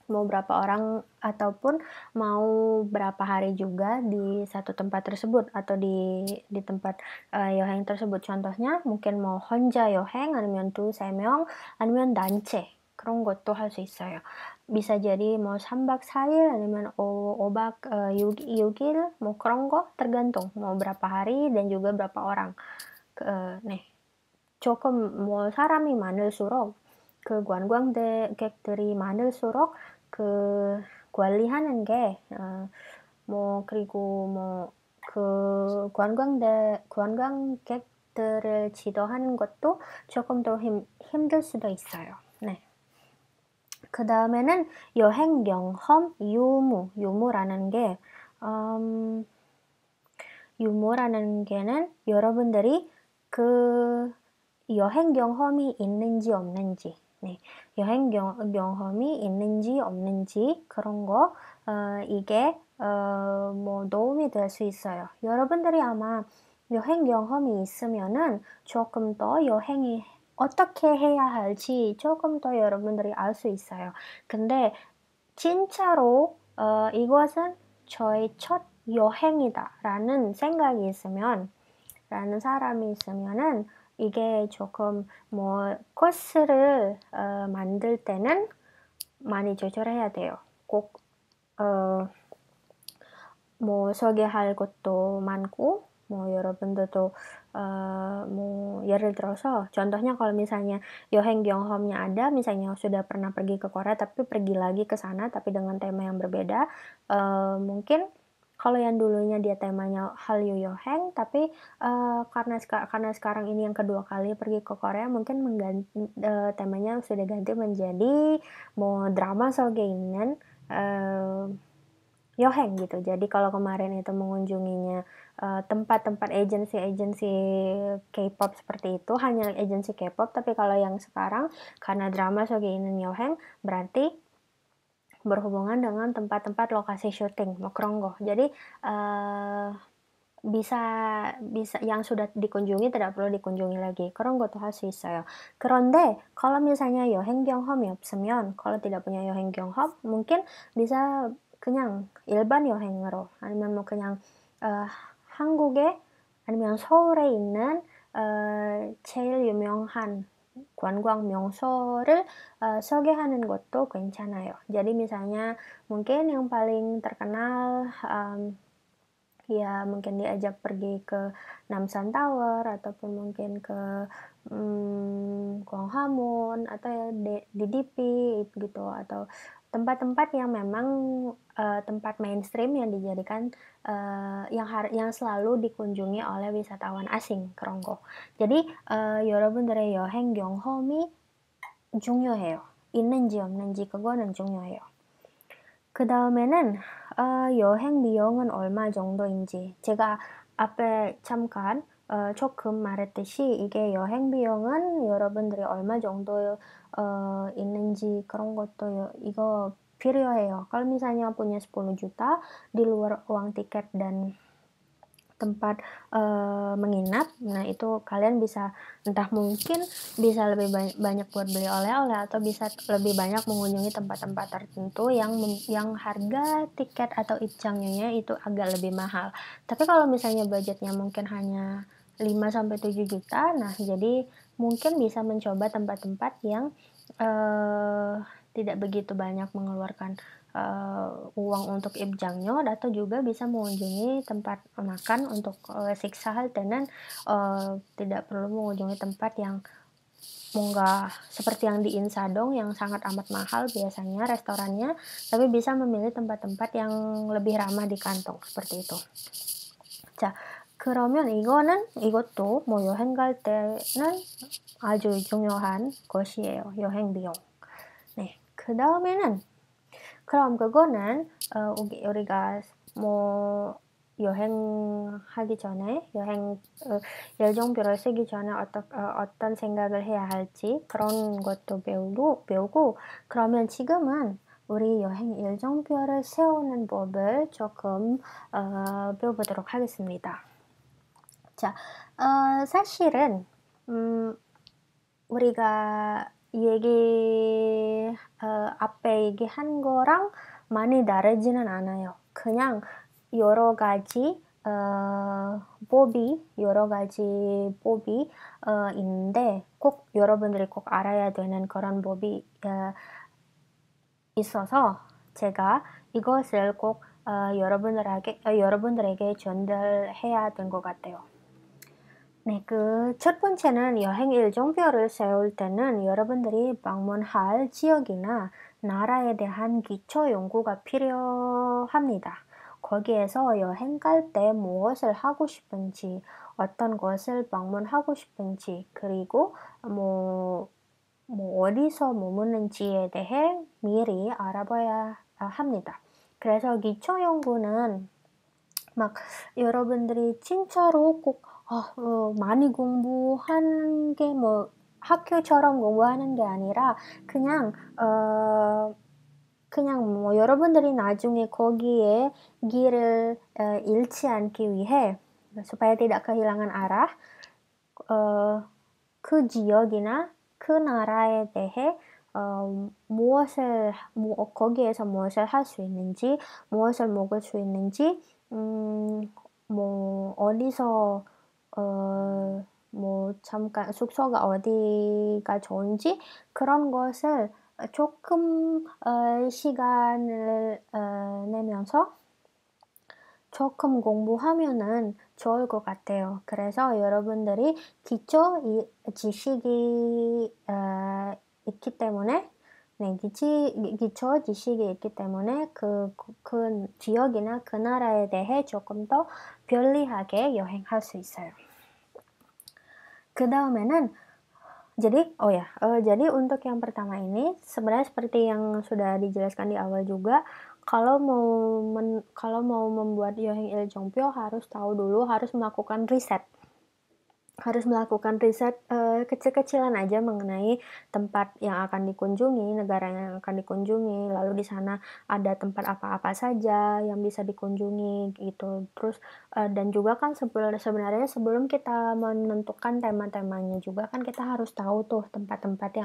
mau berapa orang ataupun mau berapa hari juga di satu tempat tersebut atau di tempat, 여행 tersebut. Contohnya mungkin mau 혼자 여행 아니면 두세 명 아니면 단체 그런 것도 할 수 있어요. bisa jadi mau 3 박 4 일 아니면 5 박 6 일 뭐 그런 거 tergantung mau berapa hari dan juga berapa orang. 네. 조금 뭐 사람이 많을수록 그 관광객들이 많을수록 그 관리하는 게 뭐 그리고 뭐 그 관광객들을 지도하는 것도 조금 더 힘들 수도 있어요. 네. 그다음에는 여행 경험 유무라는 게 유무라는 게는 여러분들이 그 여행 경험이 있는지 없는지, 네, 여행 경험이 있는지 없는지 그런 거 이게 뭐 도움이 될 수 있어요. 여러분들이 아마 여행 경험이 있으면은 조금 더 여행이 어떻게 해야 할지 조금 더 여러분들이 알 수 있어요. 근데 진짜로 이것은 저의 첫 여행이다라는 생각이 있으면, 라는 사람이 있으면은 이게 조금 뭐 코스를 만들 때는 많이 조절해야 돼요. 꼭 뭐 소개할 것도 많고 뭐 여러분들도 뭐 예를 들어서 contohnya kalau misalnya 여행 경험nya ada, misalnya sudah pernah pergi ke Korea tapi pergi lagi ke sana tapi dengan tema yang berbeda, mungkin kalau yang dulunya dia temanya Hallyu 여행 tapi karena sekarang ini yang kedua kali pergi ke Korea mungkin temanya sudah ganti menjadi 뭐 드라마 속에 있는 여행 gitu. Jadi kalau kemarin itu mengunjunginya tempat-tempat agensi K-pop seperti itu, hanya agensi K-pop, tapi kalau yang sekarang karena drama 속에 있는 여행 berarti berhubungan dengan tempat-tempat lokasi syuting, 뭐 그런 거. Jadi bisa yang sudah dikunjungi tidak perlu dikunjungi lagi. 그런 것도 할 수 있어요. 그런데 kalau misalnya 여행 경험이 없으면, kalau tidak punya 여행 경험, mungkin bisa 그냥 일반 여행으로 아니면 뭐 그냥 한국에 아니면 서울에 있는 제일 유명한 관광 명소를 소개하는 것도 괜찮아요. Jadi misalnya mungkin yang paling terkenal ya mungkin diajak pergi ke Namsan Tower ataupun mungkin ke Gwanghwamun atau ya di DP gitu, atau tempat-tempat yang memang tempat mainstream yang dijadikan yang selalu dikunjungi oleh wisatawan asing 그런 거. jadi 여러분들의 여행 경험이 중요해요. 있는지 없는지 그거는 중요해요. 그 다음에는 여행 비용은 얼마 정도인지, 제가 앞에 잠깐 조금 말했듯이 이게 여행 비용은 여러분들이 얼마 정도 있는지 그런 것도 이거 필요해요. Kalau misalnya punya 10 juta di luar uang tiket dan tempat menginap, nah itu kalian bisa entah mungkin bisa lebih banyak buat beli oleh-oleh atau bisa lebih banyak mengunjungi tempat-tempat tertentu yang harga tiket atau 입장료nya itu agak lebih mahal. Tapi kalau misalnya budgetnya mungkin hanya 5-7 juta, nah jadi mungkin bisa mencoba tempat-tempat yang tidak begitu banyak mengeluarkan uang untuk 입장료, atau juga bisa mengunjungi tempat makan untuk 식사할 때는 tidak perlu mengunjungi tempat yang 뭔가 seperti yang di Insadong yang sangat amat mahal biasanya restorannya, tapi bisa memilih tempat-tempat yang lebih ramah di kantong seperti itu. 자, 그러면 이것도 뭐 여행 갈 때는 아주 중요한 것이에요. 여행 비용. 네, 그 다음에는 그럼 그거는 우리가 뭐 여행하기 전에 일정표를 쓰기 전에 어떤 생각을 해야 할지 그런 것도 배우고 그러면 지금은 우리 여행 일정표를 세우는 법을 조금 배워보도록 하겠습니다. 자, 사실은 우리가 앞에 얘기한 거랑 많이 다르지는 않아요. 그냥 여러 가지 여러 가지 법이 있는데 꼭 여러분들이 꼭 알아야 되는 그런 법이 있어서 제가 이것을 꼭 여러분들에게 전달해야 된 것 같아요. 네, 첫 번째는 여행 일정표를 세울 때는 여러분들이 방문할 지역이나 나라에 대한 기초 연구가 필요합니다. 거기에서 여행 갈 때 무엇을 하고 싶은지, 어떤 곳을 방문하고 싶은지, 그리고 뭐 어디서 머무는지에 대해 미리 알아봐야 합니다. 그래서 기초 연구는 막 여러분들이 진짜로 꼭 많이 공부하는 게 뭐 학교처럼 공부하는 게 아니라 그냥 뭐 여러분들이 나중에 거기에 길을 잃지 않기 위해 supaya tidak kehilangan arah 그 지역이나 그 나라에 대해 거기에서 무엇을 할 수 있는지, 무엇을 먹을 수 있는지, 뭐 어디서 뭐 잠깐 숙소가 어디가 좋은지 그런 것을 조금 시간을 내면서 조금 공부하면은 좋을 것 같아요. 그래서 여러분들이 기초 지식이 있기 때문에 기초 지식이 있기 때문에 그 지역이나 그 나라에 대해 조금 더 편리하게 여행할 수 있어요. 그 다음에는 jadi untuk yang pertama ini sebenarnya seperti yang sudah dijelaskan di awal juga, kalau mau membuat Yoheng Il-jeongpyo harus melakukan riset. Harus melakukan riset kecil-kecilan aja mengenai tempat yang akan dikunjungi, negara yang akan dikunjungi, lalu di sana ada tempat apa-apa saja yang bisa dikunjungi gitu. Terus dan juga kan sebenarnya sebelum kita menentukan tema-temanya juga kan kita harus tahu tuh tempat-tempat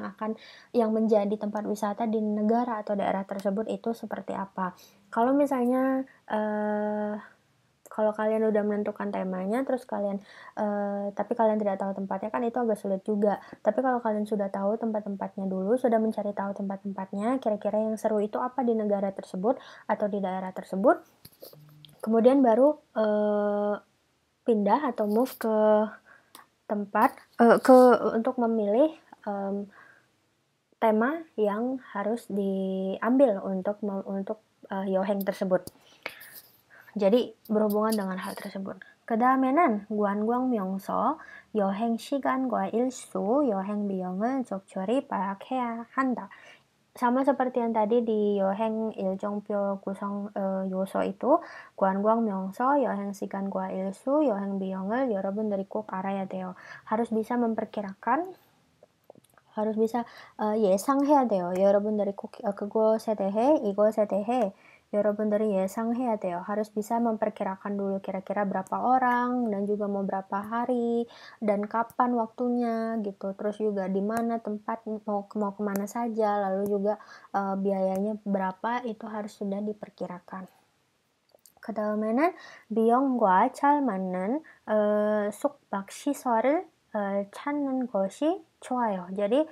yang menjadi tempat wisata di negara atau daerah tersebut itu seperti apa. Kalau misalnya kalau kalian udah menentukan temanya terus tapi kalian tidak tahu tempatnya kan itu agak sulit juga. Tapi kalau kalian sudah tahu tempat-tempatnya dulu, sudah mencari tahu tempat-tempatnya, kira-kira yang seru itu apa di negara tersebut atau di daerah tersebut, kemudian baru pindah atau move ke tempat untuk memilih tema yang harus diambil untuk Yoheng tersebut. jadi berhubungan dengan hal tersebut. 그 다음에는 관광명소, 여행 시간과 일수, 여행 비용을 적절히 파악해야 한다. sama seperti yang tadi di 여행 일정표 구성 요소 itu, 관광명소, 여행 시간과 일수, 여행 비용을 여러분들이 꼭 알아야 돼요. harus bisa memperkirakan, harus bisa 예상해야 돼요. 여러분들이 꼭 그것에 대해, 이것에 대해 여러분들이 예상해야 돼요. harus bisa memperkirakan dulu kira-kira berapa orang dan juga mau berapa hari dan kapan waktunya gitu. Terus juga di mana tempat mau kemana saja, lalu juga biayanya berapa itu harus sudah diperkirakan. 그 다음에는 비용과 잘 맞는 숙박 시설을 찾는 것이 좋아요. jadi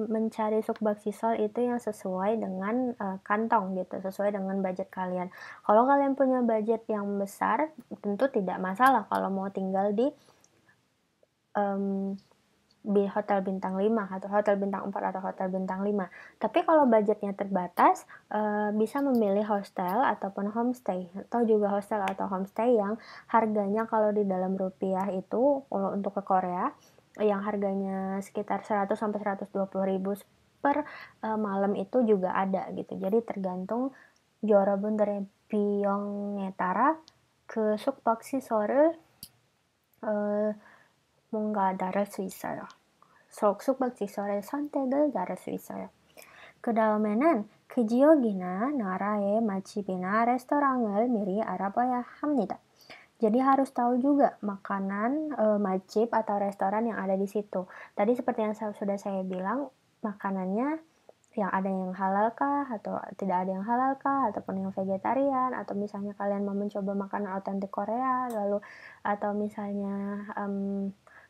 mencari 숙박 시설 itu yang sesuai dengan kantong gitu, sesuai dengan budget kalian. Kalau kalian punya budget yang besar, tentu tidak masalah kalau mau tinggal di hotel bintang 5 atau hotel bintang 4 atau hotel bintang 5. Tapi kalau budgetnya terbatas, bisa memilih hostel ataupun homestay, atau juga hostel atau homestay yang harganya kalau di dalam rupiah itu untuk ke Korea yang harganya sekitar 100 sampai 120 ribu per malam itu juga ada gitu. jadi tergantung 여러분들의 비용에 따라 그 숙박시설을 뭔가 다를 수 있어요. 숙박시설의 선택을 다를 수 있어요. 그 다음에는 그 지역이나 나라의 맛집이나 레스토랑을 미리 알아봐야 합니다. Jadi harus tahu juga makanan, macib atau restoran yang ada di situ. Tadi seperti yang sudah saya bilang, makanannya yang ada yang halal kah, atau tidak ada yang halal kah, ataupun yang vegetarian, atau misalnya kalian mau mencoba makanan otentik Korea, lalu atau misalnya,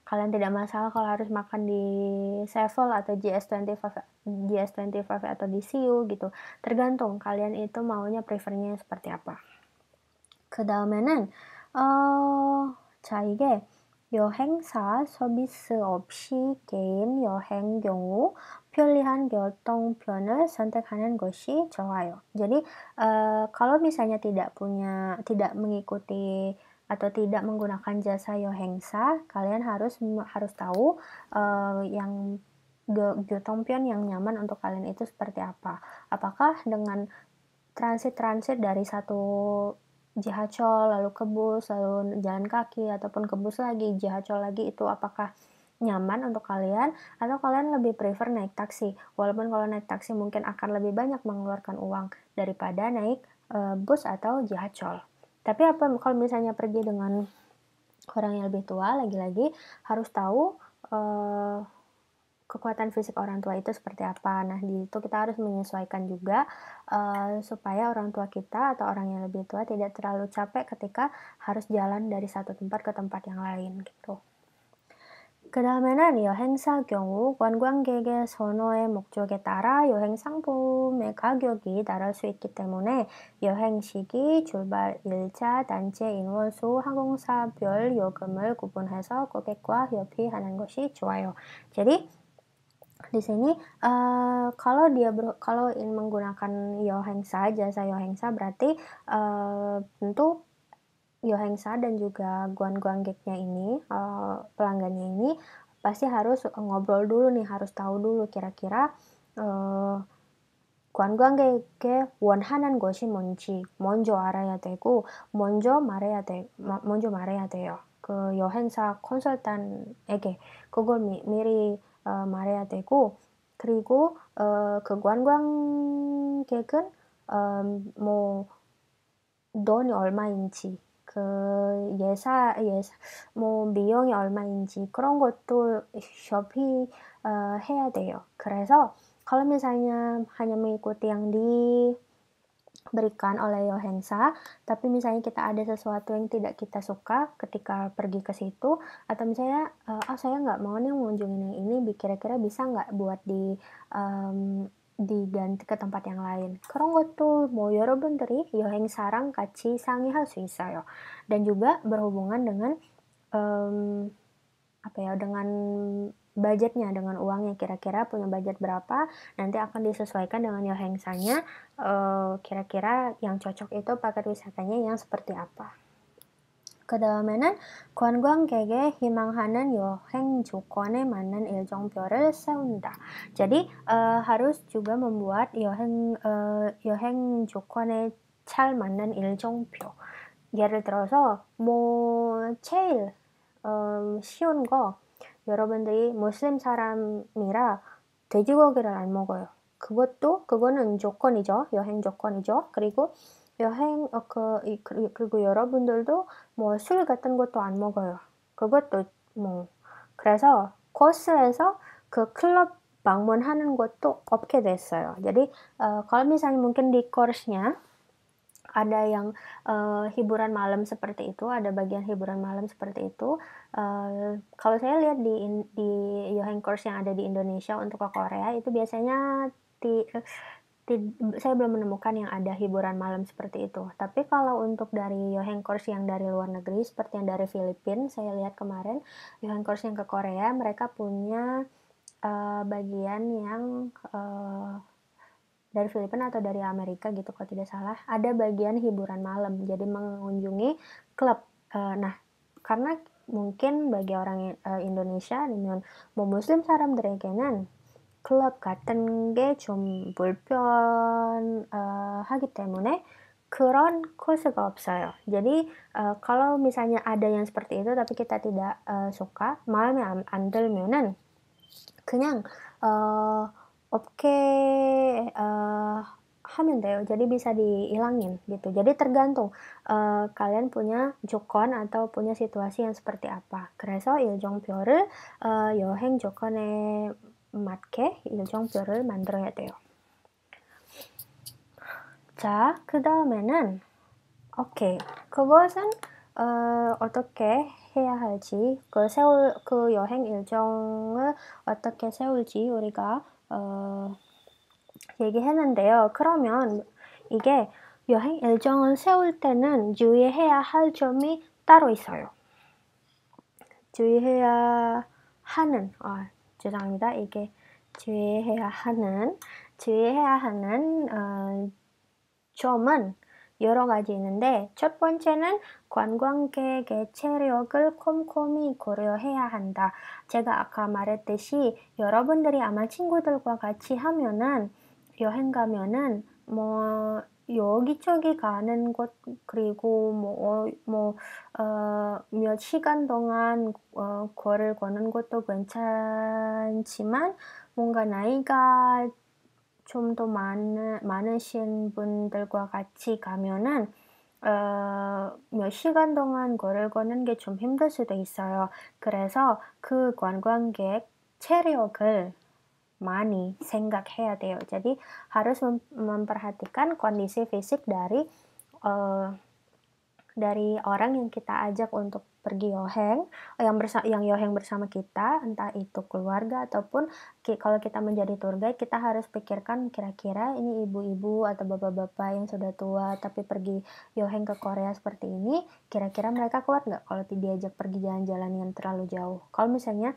kalian tidak masalah kalau harus makan di Sevel atau GS25 atau di Siu gitu. Tergantung kalian itu maunya prefernya seperti apa. 그다음에는 자 이게 여행사 서비스 없이 개인 여행 경우 편리한 교통편을 선택하는 것이 좋아요. Jadi kalau misalnya tidak mengikuti atau tidak menggunakan jasa yohengsa, kalian harus tahu yang gyotongpyeon yang nyaman untuk kalian itu seperti apa. Apakah dengan transit dari satu jihacheol, lalu ke bus, lalu jalan kaki, ataupun ke bus lagi, jihacheol lagi, itu apakah nyaman untuk kalian, atau kalian lebih prefer naik taksi? Walaupun kalau naik taksi mungkin akan lebih banyak mengeluarkan uang daripada naik bus atau jihacheol. Tapi kalau misalnya pergi dengan orang yang lebih tua, lagi-lagi harus tahu kekuatan fisik orang tua itu seperti apa. Nah, di situ kita harus menyesuaikan juga supaya orang tua kita atau orang yang lebih tua tidak terlalu capek ketika harus jalan dari satu tempat ke tempat yang lain gitu. 그 다음에는 여행사 경우 관광객의 선호의 목적에 따라 여행 상품의 가격이 다를 수 있기 때문에 여행 시기, 출발 일자, 단체 인원수, 항공사별 요금을 구분해서 고객과 협의하는 것이 좋아요. Jadi di sini kalau ingin menggunakan yohengsa, jasa yohengsa, berarti tentu yohengsa dan juga guangguanggeknya ini, pelanggannya ini pasti harus ngobrol dulu nih, harus tahu dulu kira-kira 관광객의 원하는 것이 뭔지 먼저 알아야 되고 먼저 말해야 돼요. 그 여행사 컨설턴에게 그걸 미리 말해야 되고, 그리고 그 관광객은 뭐 돈이 얼마인지, 뭐 비용이 얼마인지 그런 것도 협의해야 돼요. 그래서 kalau misalnya hanya mengikuti yang diberikan oleh yohengsa, tapi misalnya kita ada sesuatu yang tidak kita suka ketika pergi ke situ, atau misalnya saya nggak mau nih mengunjungi yang ini, kira-kira bisa nggak buat diganti ke tempat yang lain. 그런 것도 뭐 여러분들이 여행사랑 같이 상의할 수 있어요. Dan juga berhubungan dengan dengan budgetnya, dengan uangnya, kira-kira punya budget berapa, nanti akan disesuaikan dengan yohengsanya, kira-kira yang cocok itu paket wisatanya yang seperti apa. 그 다음에는 관광객의 희망하는 여행 조건에 맞는 일정표를 세운다. Jadi harus juga membuat 여행 조건에 잘 맞는 일정표. 예를 들어서 뭐 제일 쉬운 거, 여러분들이 무슬림 사람이라 돼지고기를 안 먹어요. 그거는 조건이죠. 여행 조건이죠. 그리고 그리고 여러분들도 뭐 술 같은 것도 안 먹어요. 그것도 그래서 코스에서 그 클럽 방문하는 것도 없게 됐어요. Jadi kalau misalnya mungkin di course-nya ada yang hiburan malam seperti itu, ada bagian hiburan malam seperti itu. Kalau saya lihat di yoheng course yang ada di Indonesia untuk ke Korea, itu biasanya saya belum menemukan yang ada hiburan malam seperti itu. Tapi kalau untuk dari yoheng course yang dari luar negeri, seperti yang dari Filipina, saya lihat kemarin, yoheng course yang ke Korea, mereka punya bagian yang dari Filipina atau dari Amerika gitu kalau tidak salah, ada bagian hiburan malam, jadi mengunjungi klub. Nah, karena mungkin bagi orang Indonesia 아니면 뭐 muslim 사람들에게는 클럽 같은 게 좀 불편하기 때문에 그런 코스가 없어요. Jadi kalau misalnya ada yang seperti itu tapi kita tidak suka, 마음에 안 들면은 그냥 업계 ha면 돼요. Jadi bisa dihilangin gitu. Jadi tergantung kalian punya 조건 atau punya situasi yang seperti apa. 그래서 일정표를 여행 조건에 맞게 일정표를 만들어야 돼요. 자, 그다음에는 오케이. 그것은 어떻게 해야 할지, 그 여행 일정을 어떻게 세울지 우리가 얘기했는데요. 그러면 이게 여행 일정을 세울 때는 주의해야 할 점이 따로 있어요. 주의해야 하는, 죄송합니다. 이게 주의해야 하는 점은 여러 가지 있는데, 첫 번째는 관광객의 체력을 꼼꼼히 고려해야 한다. 제가 아까 말했듯이 여러분들이 아마 친구들과 같이 하면은 여행 가면은 뭐 여기저기 가는 곳, 그리고 몇 시간 동안 걸을 거는 것도 괜찮지만 뭔가 나이가 좀 더 많으신 분들과 같이 가면은 몇 시간 동안 걸을 거는 게 좀 힘들 수도 있어요. 그래서 그 관광객 체력을 많이 생각해야 돼요. Jadi harus memperhatikan kondisi fisik dari orang yang kita ajak untuk pergi yaheng, yang yaheng bersama kita, entah itu keluarga ataupun kalau kita menjadi tour guide, kita harus pikirkan kira-kira ini ibu-ibu atau bapak-bapak yang sudah tua tapi pergi yaheng ke Korea seperti ini, kira-kira mereka kuat nggak kalau diajak pergi jalan-jalan yang terlalu jauh. Kalau misalnya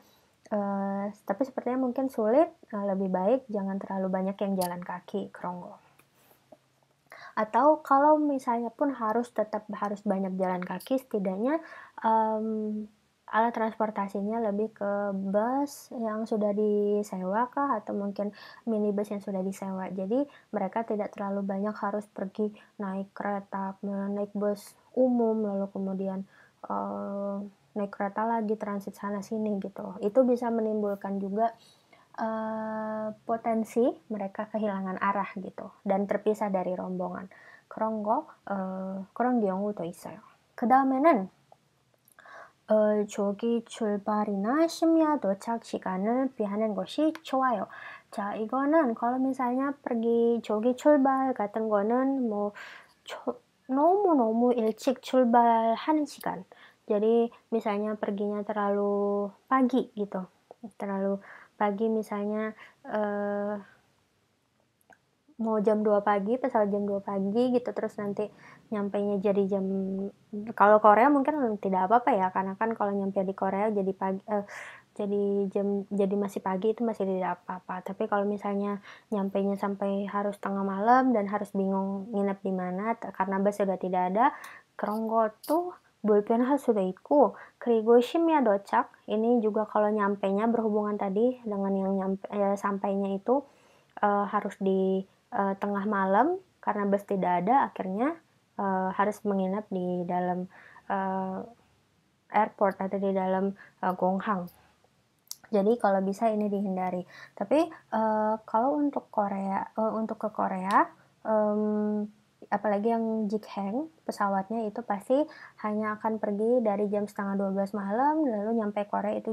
tapi sepertinya mungkin sulit, lebih baik jangan terlalu banyak yang jalan kaki, Krongo. Atau kalau misalnya pun tetap harus banyak jalan kaki, setidaknya alat transportasinya lebih ke bus yang sudah disewa kah, atau mungkin minibus yang sudah disewa. Jadi mereka tidak terlalu banyak harus pergi naik kereta, naik bus umum, lalu kemudian naik kereta lagi, transit sana sini gitu. Itu bisa menimbulkan juga potensi mereka kehilangan arah gitu dan terpisah dari rombongan. 그런 경우도 있어요. 그 다음에는 조기 출발이나 심야 도착 시간을 비하는 것이 좋아요. 자, 이거는 kalau misalnya pergi 조기 출발 같은 거는 너무너무 일찍 출발하는 시간. Jadi misalnya perginya terlalu pagi gitu. Terlalu pagi misalnya mau jam 2 pagi, pesawat jam 2 pagi gitu, terus nanti nyampainya jadi kalau Korea mungkin tidak apa-apa ya, karena kan kalau nyampe di Korea jadi pagi, jadi masih pagi itu masih tidak apa-apa. Tapi kalau misalnya nyampainya sampai harus tengah malam dan harus bingung nginep di mana karena bus sudah tidak ada, 그런 것도 불편할 수도 있고, 그리고 심야 도착 ini juga kalau nyampainya berhubungan tadi dengan yang sampainya itu harus di tengah malam karena bus tidak ada, akhirnya harus menginap di dalam airport atau di dalam 공항. Jadi kalau bisa ini dihindari. Tapi kalau untuk ke Korea, apalagi yang jikheng, pesawatnya itu pasti hanya akan pergi dari jam 11:30 malam, lalu nyampe Korea itu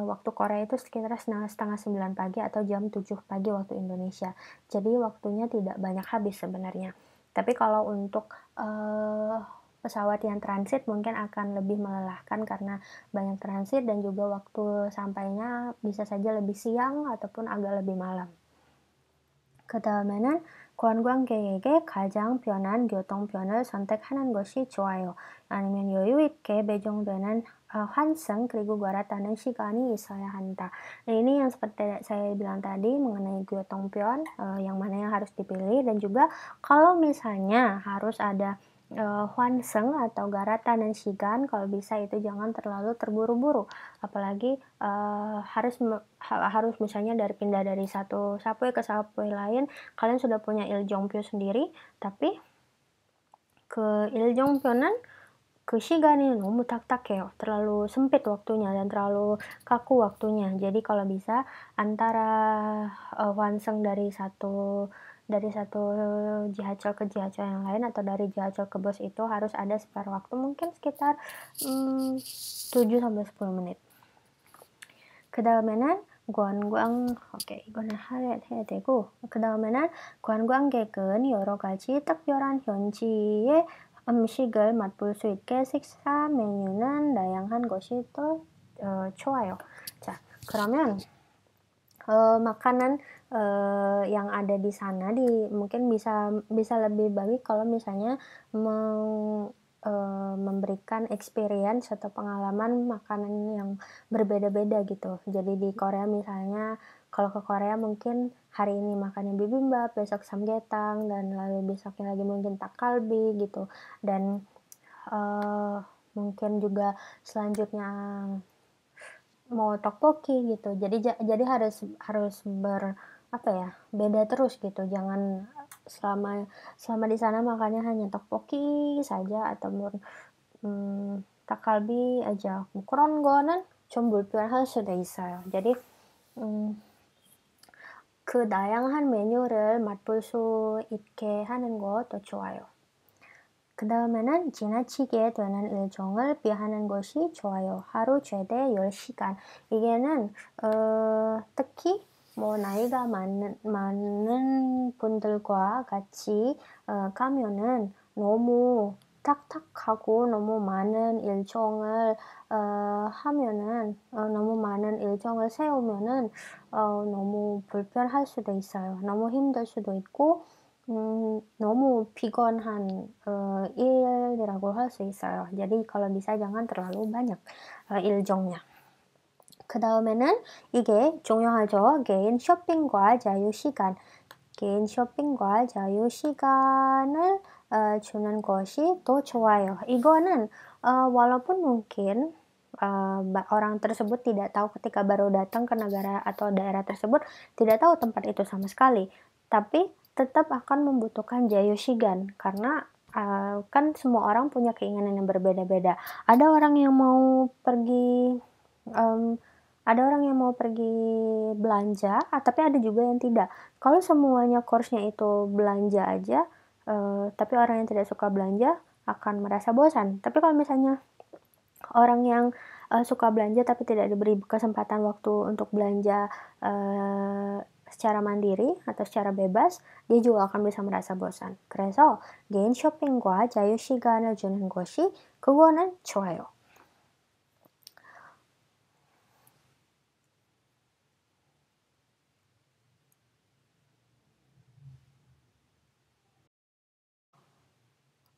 waktu Korea itu sekitar setengah 9 pagi atau jam 7 pagi waktu Indonesia. Jadi waktunya tidak banyak habis sebenarnya. Tapi kalau untuk pesawat yang transit mungkin akan lebih melelahkan karena banyak transit dan juga waktu sampainya bisa saja lebih siang ataupun agak lebih malam. 그 다음에는 관광객에게 가장 편한 교통편을 선택하는 것이 좋아요. 아니면 여유 있게 배정되는 환승 그리고 갈아타는 시간이 있어야 한다. Nah, ini yang seperti saya bilang tadi mengenai 교통편, yang mana yang harus dipilih, dan juga kalau misalnya harus ada 환승 atau garatanan shigan, kalau bisa itu jangan terlalu terburu-buru, apalagi harus misalnya pindah dari satu subway ke subway lain, kalian sudah punya il정표 sendiri, tapi ke il정표는 그 시간이 너무 딱딱해요. terlalu sempit waktunya dan terlalu kaku waktunya. Jadi kalau bisa antara 환승 dari satu dari satu jihacheol ke jihacheol yang lain atau dari jihacheol ke bus itu harus ada spare waktu mungkin sekitar 7-10 menit. 그다음에는 오케이, 이거는 해야 되고, 그다음에는 관광객은 여러 가지 특별한 현지의 음식을 맛볼 수 있게 식사 메뉴는 다양한 것이 또 좋아요. 자, 그러면 makanan yang ada di sana mungkin bisa lebih baik kalau misalnya mau memberikan experience atau pengalaman makanan yang berbeda-beda gitu. Jadi di Korea misalnya, kalau ke Korea mungkin hari ini makannya bibimbap, besok samgyetang, dan lalu besoknya lagi mungkin takgalbi gitu. Dan mungkin juga selanjutnya mau tteokbokki gitu. Jadi harus beda terus gitu. Jangan selama di sana makannya hanya tteokbokki saja atau 닭갈비 aja. 그런 거는 좀 불편할 수도 있어요. jadi 그 다양한 메뉴를 맛볼 수 있게 하는 것도 좋아요. 그 다음에는 지나치게 되는 일정을 피하는 것이 좋아요. 하루 최대 10시간. 이게는 특히 나이가 많은 분들과 같이 가면은 너무 탁탁하고 너무 많은 일정을 하면은 너무 많은 일정을 세우면은 너무 불편할 수도 있어요. 너무 힘들 수도 있고 너무 피곤한 일이라고 할 수 있어요. jadi kalau bisa jangan terlalu banyak 일정nya. 그 다음에는 이게 중요하죠. 개인 쇼핑과 자유시간. 개인 쇼핑과 자유시간을 주는 것이 더 좋아요. 이거는 walaupun mungkin orang tersebut tidak tahu ketika baru datang ke negara atau daerah tersebut, tidak tahu tempat itu sama sekali, tapi tetap akan membutuhkan jayu-shigan karena kan semua orang punya keinginan yang berbeda-beda. Ada orang yang mau pergi belanja, tapi ada juga yang tidak. Kalau semuanya course-nya itu belanja aja, tapi orang yang tidak suka belanja akan merasa bosan. Tapi kalau misalnya orang yang suka belanja tapi tidak diberi kesempatan waktu untuk belanja secara mandiri atau secara bebas, dia juga akan bisa merasa bosan. 그래서 개인 쇼핑과 자유 시간을 주는 것이 그거는 좋아요.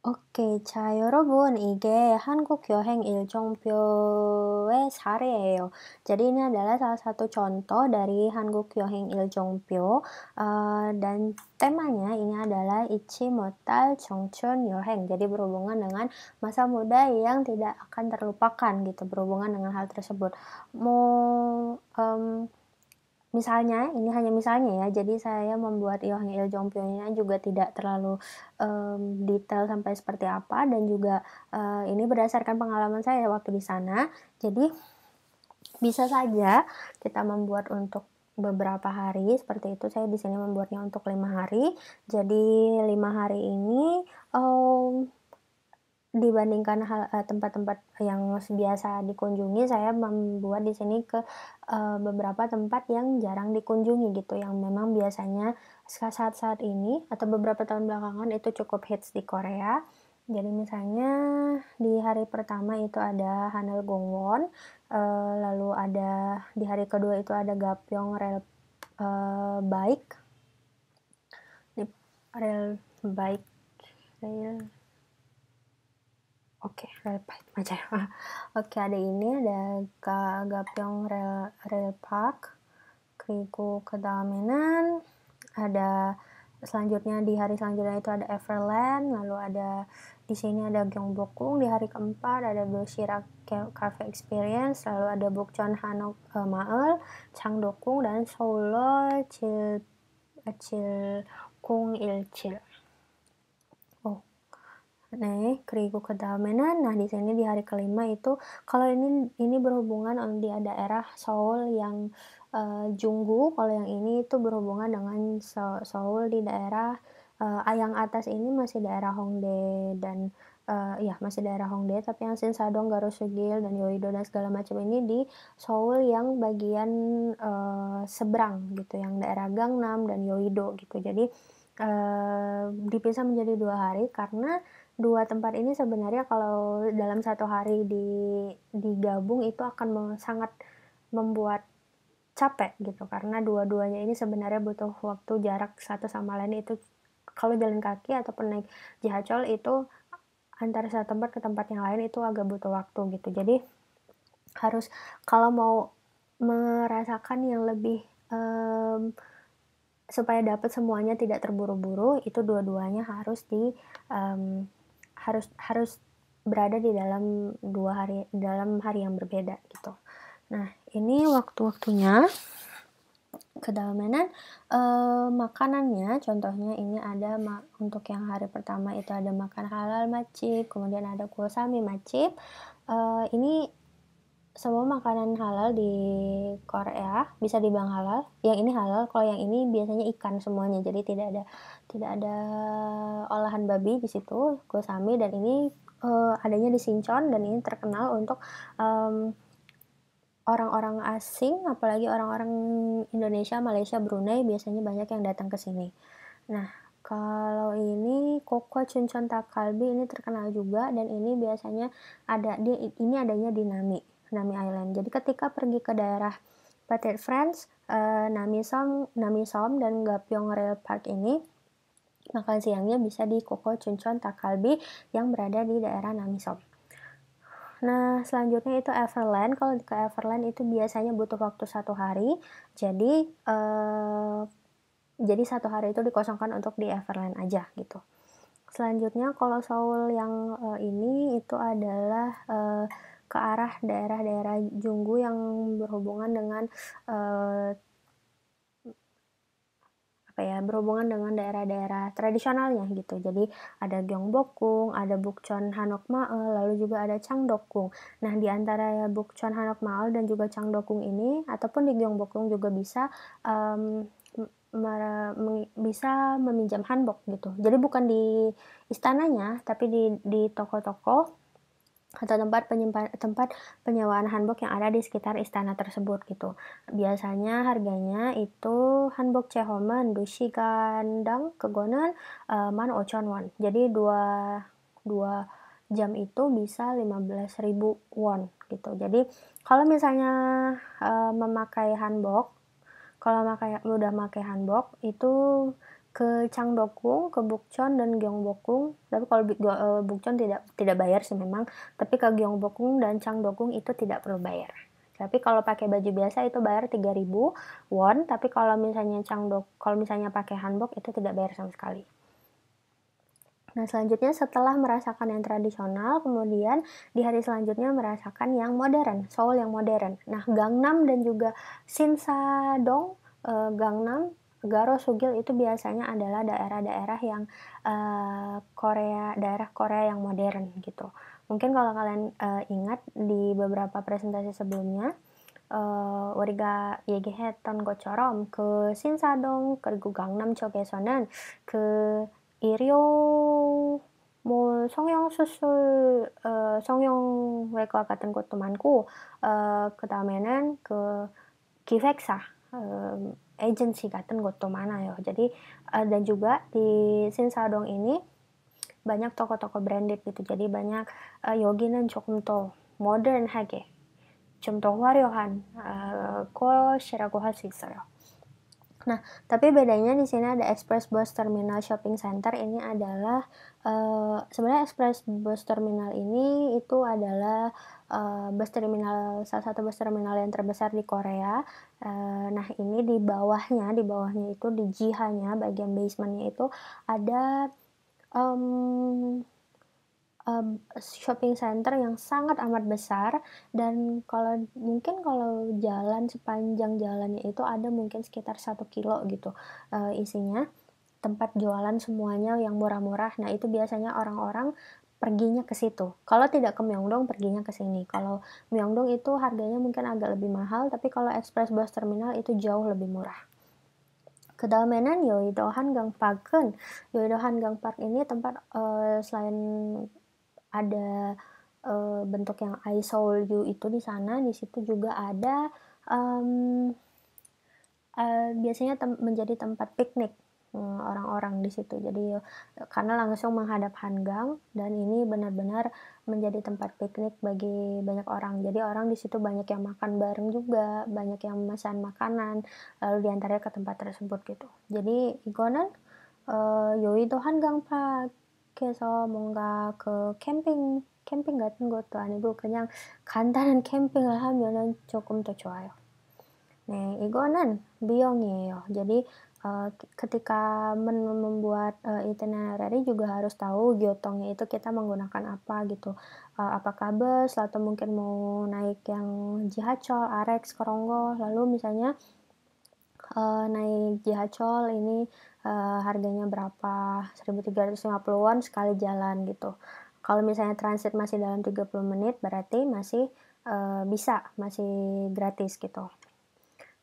오케이. 자, 여러분, 이게 한국 여행 일정표의 사례예요. jadi ini adalah salah satu contoh dari 한국 여행 일정표 dan temanya ini adalah 잊지 못할 청춘 여행. jadi berhubungan dengan masa muda yang tidak akan terlupakan gitu, berhubungan dengan hal tersebut. Misalnya, ini hanya misalnya ya, jadi saya membuat 여행 일정표nya juga tidak terlalu detail sampai seperti apa, dan juga ini berdasarkan pengalaman saya waktu di sana. Jadi bisa saja kita membuat untuk beberapa hari seperti itu. Saya di sini membuatnya untuk 5 hari. Jadi 5 hari ini dibandingkan tempat-tempat yang biasa dikunjungi, saya membuat di sini ke beberapa tempat yang jarang dikunjungi gitu, yang memang biasanya saat-saat ini atau beberapa tahun belakangan itu cukup hits di Korea. Jadi misalnya di hari pertama itu ada Hanul Gongwon, lalu ada di hari kedua itu ada Gapyeong Rail Bike, Rail Bike 맞아요. 오케이, ada ini, ada Gapyeong Rail Park. 그리고 그 다음에는 ada selanjutnya di hari selanjutnya itu ada Everland, lalu ada di sini ada Gyeongbokgung. Di hari keempat ada Doshira Cafe Experience, lalu ada Bukchon Hanok Maul, Changdeokgung, dan Seoul Chilgung17. 그리고 그 다음에는 di sini di hari kelima itu, kalau ini berhubungan di daerah Seoul yang Junggu, kalau yang ini itu berhubungan dengan Seoul di daerah, yang atas ini masih daerah Hongdae dan, iya masih daerah Hongdae, tapi yang Sinsadong, Garosugil, dan Yeouido dan segala macam ini di Seoul yang bagian, seberang gitu, yang daerah Gangnam dan Yeouido gitu. Jadi, dipisah menjadi 2 hari karena 2 tempat ini sebenarnya kalau dalam 1 hari digabung itu akan sangat membuat capek gitu, karena dua-duanya ini sebenarnya butuh waktu, jarak satu sama lain itu kalau jalan kaki ataupun naik jihachol itu antara satu tempat ke tempat yang lain itu agak butuh waktu gitu. Jadi harus, kalau mau merasakan yang lebih, supaya dapat semuanya tidak terburu-buru, itu dua-duanya mmm, harus berada di dalam 2 hari, dalam hari yang berbeda gitu. Nah, ini waktu-waktunya. Kedamenan, makanannya contohnya ini ada untuk yang hari pertama itu ada makan halal macip, kemudian ada gosami macip, ini semua makanan halal di Korea bisa dibilang halal, yang ini halal, kalau yang ini biasanya ikan semuanya, jadi tidak ada olahan babi di situ, gosami, dan ini, adanya di Sinchon, dan ini terkenal untuk, orang-orang asing, apalagi orang-orang Indonesia, Malaysia, Brunei biasanya banyak yang datang ke sini. Nah, kalau ini Koko Chuncheon Takalbi ini terkenal juga, dan ini biasanya ini adanya di Nami Island. Jadi ketika pergi ke daerah Phuket France, Namisom dan Gapyeong Rail Park ini, makan siangnya bisa di Koko Chuncheon Takalbi yang berada di daerah Namisom. Nah, selanjutnya itu Everland. Kalau ke Everland itu biasanya butuh waktu 1 hari. Jadi 1 hari itu dikosongkan untuk di Everland aja gitu. Selanjutnya kalau Seoul yang, ini itu adalah, ke arah daerah-daerah Junggu yang berhubungan dengan, berhubungan dengan daerah-daerah tradisionalnya gitu. Jadi ada Gyeongbokgung, ada Bukchon Hanok-maul, lalu juga ada Changdeokgung. Nah, di antara Bukchon Hanok-maul dan juga Changdeokgung ini, ataupun di Gyeongbokgung juga bisa, bisa meminjam hanbok gitu. Jadi bukan di istananya, tapi di toko-toko atau tempat penyewaan hanbok yang ada di sekitar istana tersebut gitu. Biasanya harganya itu hanbok chehomen 2시간당 그거는 15,000 won. Jadi 2 jam itu bisa 15.000 won gitu. Jadi kalau misalnya, memakai hanbok, kalau udah pakai hanbok itu ke Changdeokgung, ke Bukchon dan Gyeongbokgung. Tapi kalau Bukchon tidak bayar sih memang, tapi ke Gyeongbokgung dan Changdeokgung itu tidak perlu bayar. Tapi kalau pakai baju biasa itu bayar 3.000 won, tapi kalau misalnya pakai hanbok itu tidak bayar sama sekali. Nah, selanjutnya setelah merasakan yang tradisional, kemudian di hari selanjutnya merasakan yang modern, Seoul yang modern. Nah, Gangnam dan juga Sinsadong, Gangnam, Garosugil itu biasanya adalah daerah-daerah yang, daerah Korea yang modern gitu. Mungkin kalau kalian, ingat di beberapa presentasi sebelumnya, 우리가 얘기했던 것처럼 그 신사동 그리고 강남 쪽에서는 그 의료, 성형수술, 성형외과 같은 것도 많고, 그 다음에는 기획사, agency 같은 것도 많아요. Jadi, dan juga di Sinsadong ini banyak toko-toko branded gitu. Jadi banyak, 여기는 조금 더 modern하게, 좀 더 화려한, 곳이라고 할 수 있어요. Nah, tapi bedanya di sini ada Express Bus Terminal Shopping Center. Ini adalah, sebenarnya Express Bus Terminal ini itu adalah, salah satu bus terminal yang terbesar di Korea. Nah, ini di bawahnya itu di Jiha-nya, bagian basement-nya itu ada, shopping center yang sangat amat besar, dan mungkin kalau jalan, sepanjang jalannya itu ada mungkin sekitar 1 kilo gitu, isinya. Tempat jualan semuanya yang murah-murah. Nah, itu biasanya orang-orang perginya ke situ. Kalau tidak ke Myeongdong, perginya ke sini. Kalau Myeongdong itu harganya mungkin agak lebih mahal, tapi kalau Express Bus Terminal itu jauh lebih murah. 그다음에는 여의도 한강park은 여의도 한강park ini tempat, selain ada, bentuk yang I Saw You itu di sana, di situ juga ada, mmm, biasanya menjadi tempat piknik, orang-orang di situ. Jadi, karena langsung menghadap Hangang dan ini benar-benar menjadi tempat piknik bagi banyak orang. Jadi orang di situ banyak yang makan bareng juga, banyak yang memesan makanan, lalu diantaranya ke tempat tersebut gitu. Jadi 이거는 여의도 한강park에서 뭔가 그 캠핑 같은 것도 아니고 그냥 간단한 캠핑을 하면은 조금 더 좋아요. Nah, igonan biong이에요. Jadi, ketika membuat, itinerary juga harus tahu gyotongnya itu kita menggunakan apa gitu, apakah bus atau mungkin mau naik yang 지하철, AREX, Korongo, lalu misalnya, naik 지하철 ini, harganya berapa, 1.350 won sekali jalan gitu. Kalau misalnya transit masih dalam 30 menit berarti masih, masih gratis gitu.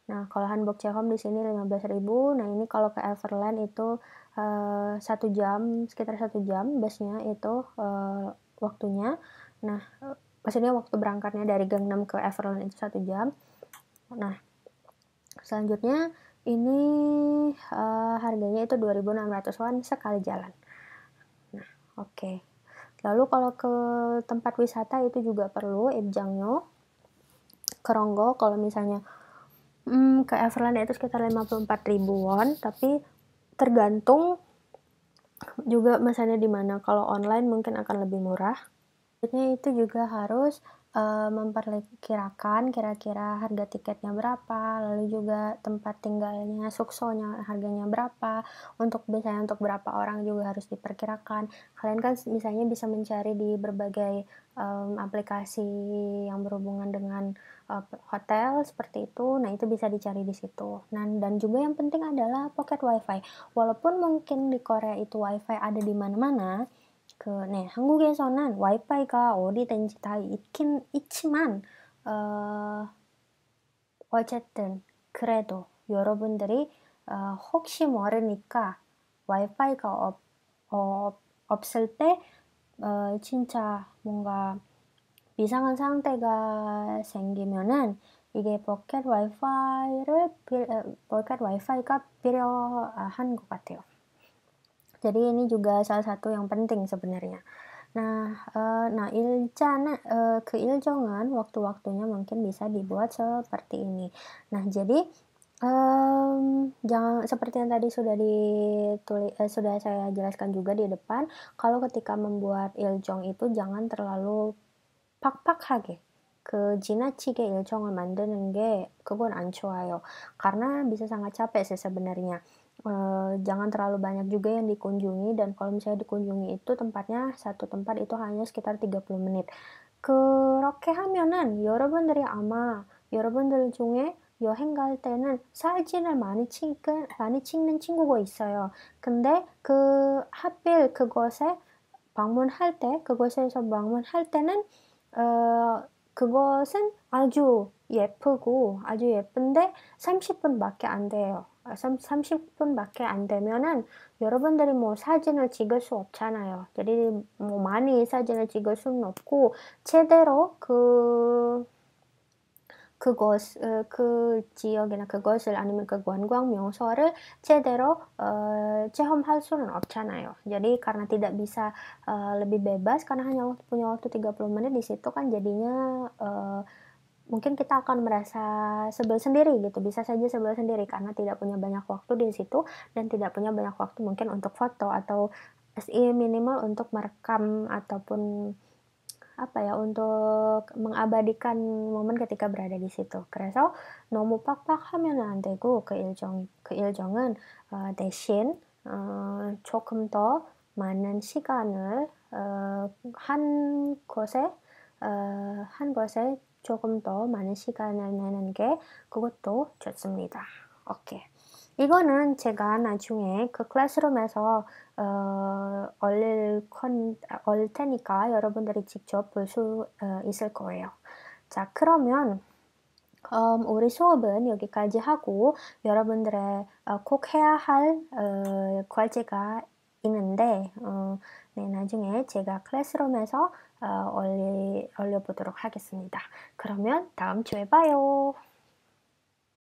Nah, kalau hanbok Chehom di sini 15.000. Nah, ini kalau ke Everland itu, 1 jam, sekitar 1 jam busnya itu, waktunya. Nah, maksudnya waktu berangkatnya dari Gangnam ke Everland itu 1 jam. Nah, selanjutnya ini, harganya itu 2.600 won sekali jalan. Nah, oke. Lalu kalau ke tempat wisata itu juga perlu 입장료. Kerongo kalau misalnya ke Everland itu sekitar 54.000 won, tapi tergantung juga mesannya di mana. Kalau online mungkin akan lebih murah. Selanjutnya itu juga harus, memperkirakan kira-kira harga tiketnya berapa, lalu juga tempat tinggalnya, 숙소nya harganya berapa, misalnya untuk berapa orang juga harus diperkirakan. Kalian kan misalnya bisa mencari di berbagai, aplikasi yang berhubungan dengan, hotel seperti itu, nah itu bisa dicari di situ. Nah, dan juga yang penting adalah pocket wifi. Walaupun mungkin di Korea itu wifi ada di mana-mana, 네, 한국에서는 와이파이가 어디든지 다 있지만, 어쨌든, 그래도 여러분들이, 혹시 모르니까 와이파이가 없을 때, 진짜 뭔가 이상한 상태가 생기면은 이게 포켓 와이파이가 필요한 것 같아요. Jadi ini juga salah satu yang penting sebenarnya. Nah, ke iljongan waktu-waktunya mungkin bisa dibuat seperti ini. Nah, jadi, jangan seperti yang tadi sudah saya jelaskan juga di depan, kalau ketika membuat iljong itu jangan terlalu 팍팍하게, 지나치게 일정을 만드는 게 그건 안 좋아요. karena bisa sangat capek sih sebenarnya. Jangan terlalu banyak juga yang dikunjungi dan kalau misalnya dikunjungi itu tempatnya, satu tempat itu hanya sekitar 30 menit. 그렇게 하면은 여러분들 중에 여행 갈 때는 사진을 많이 찍는 친구가 있어요. 근데 하필 그곳에서 방문할 때는, 그것은 아주 예쁜데 30분밖에 안 돼요. 30분밖에 안 되면은 여러분들이 뭐 사진을 찍을 수 없잖아요. jadi 뭐 많이 사진을 찍을 수는 없고 제대로 그 지역이나 그것을 아니면 그 관광 명소를 제대로 체험할 수는 없잖아요. Jadi karena tidak bisa lebih bebas karena hanya punya waktu 30 menit di situ kan jadinya mungkin kita akan merasa sebel sendiri gitu, bisa saja sebel sendiri karena tidak punya banyak waktu di situ dan tidak punya banyak waktu mungkin untuk foto atau minimal untuk merekam ataupun untuk mengabadikan momen ketika berada di situ. 그래서 너무 빡빡하면 안 되고 그 일정은 대신 조금 더 많은 시간을 한 곳에 조금 더 많은 시간을 내는 게 그것도 좋습니다. 오케이. 이거는 제가 나중에 그 클래스룸에서 올릴 테니까 여러분들이 직접 볼 수 있을 거예요. 자, 그러면 우리 수업은 여기까지 하고 여러분들의 꼭 해야 할 과제가 있는데 네, 나중에 제가 클래스룸에서 올려보도록 하겠습니다. 그러면 다음 주에 봐요.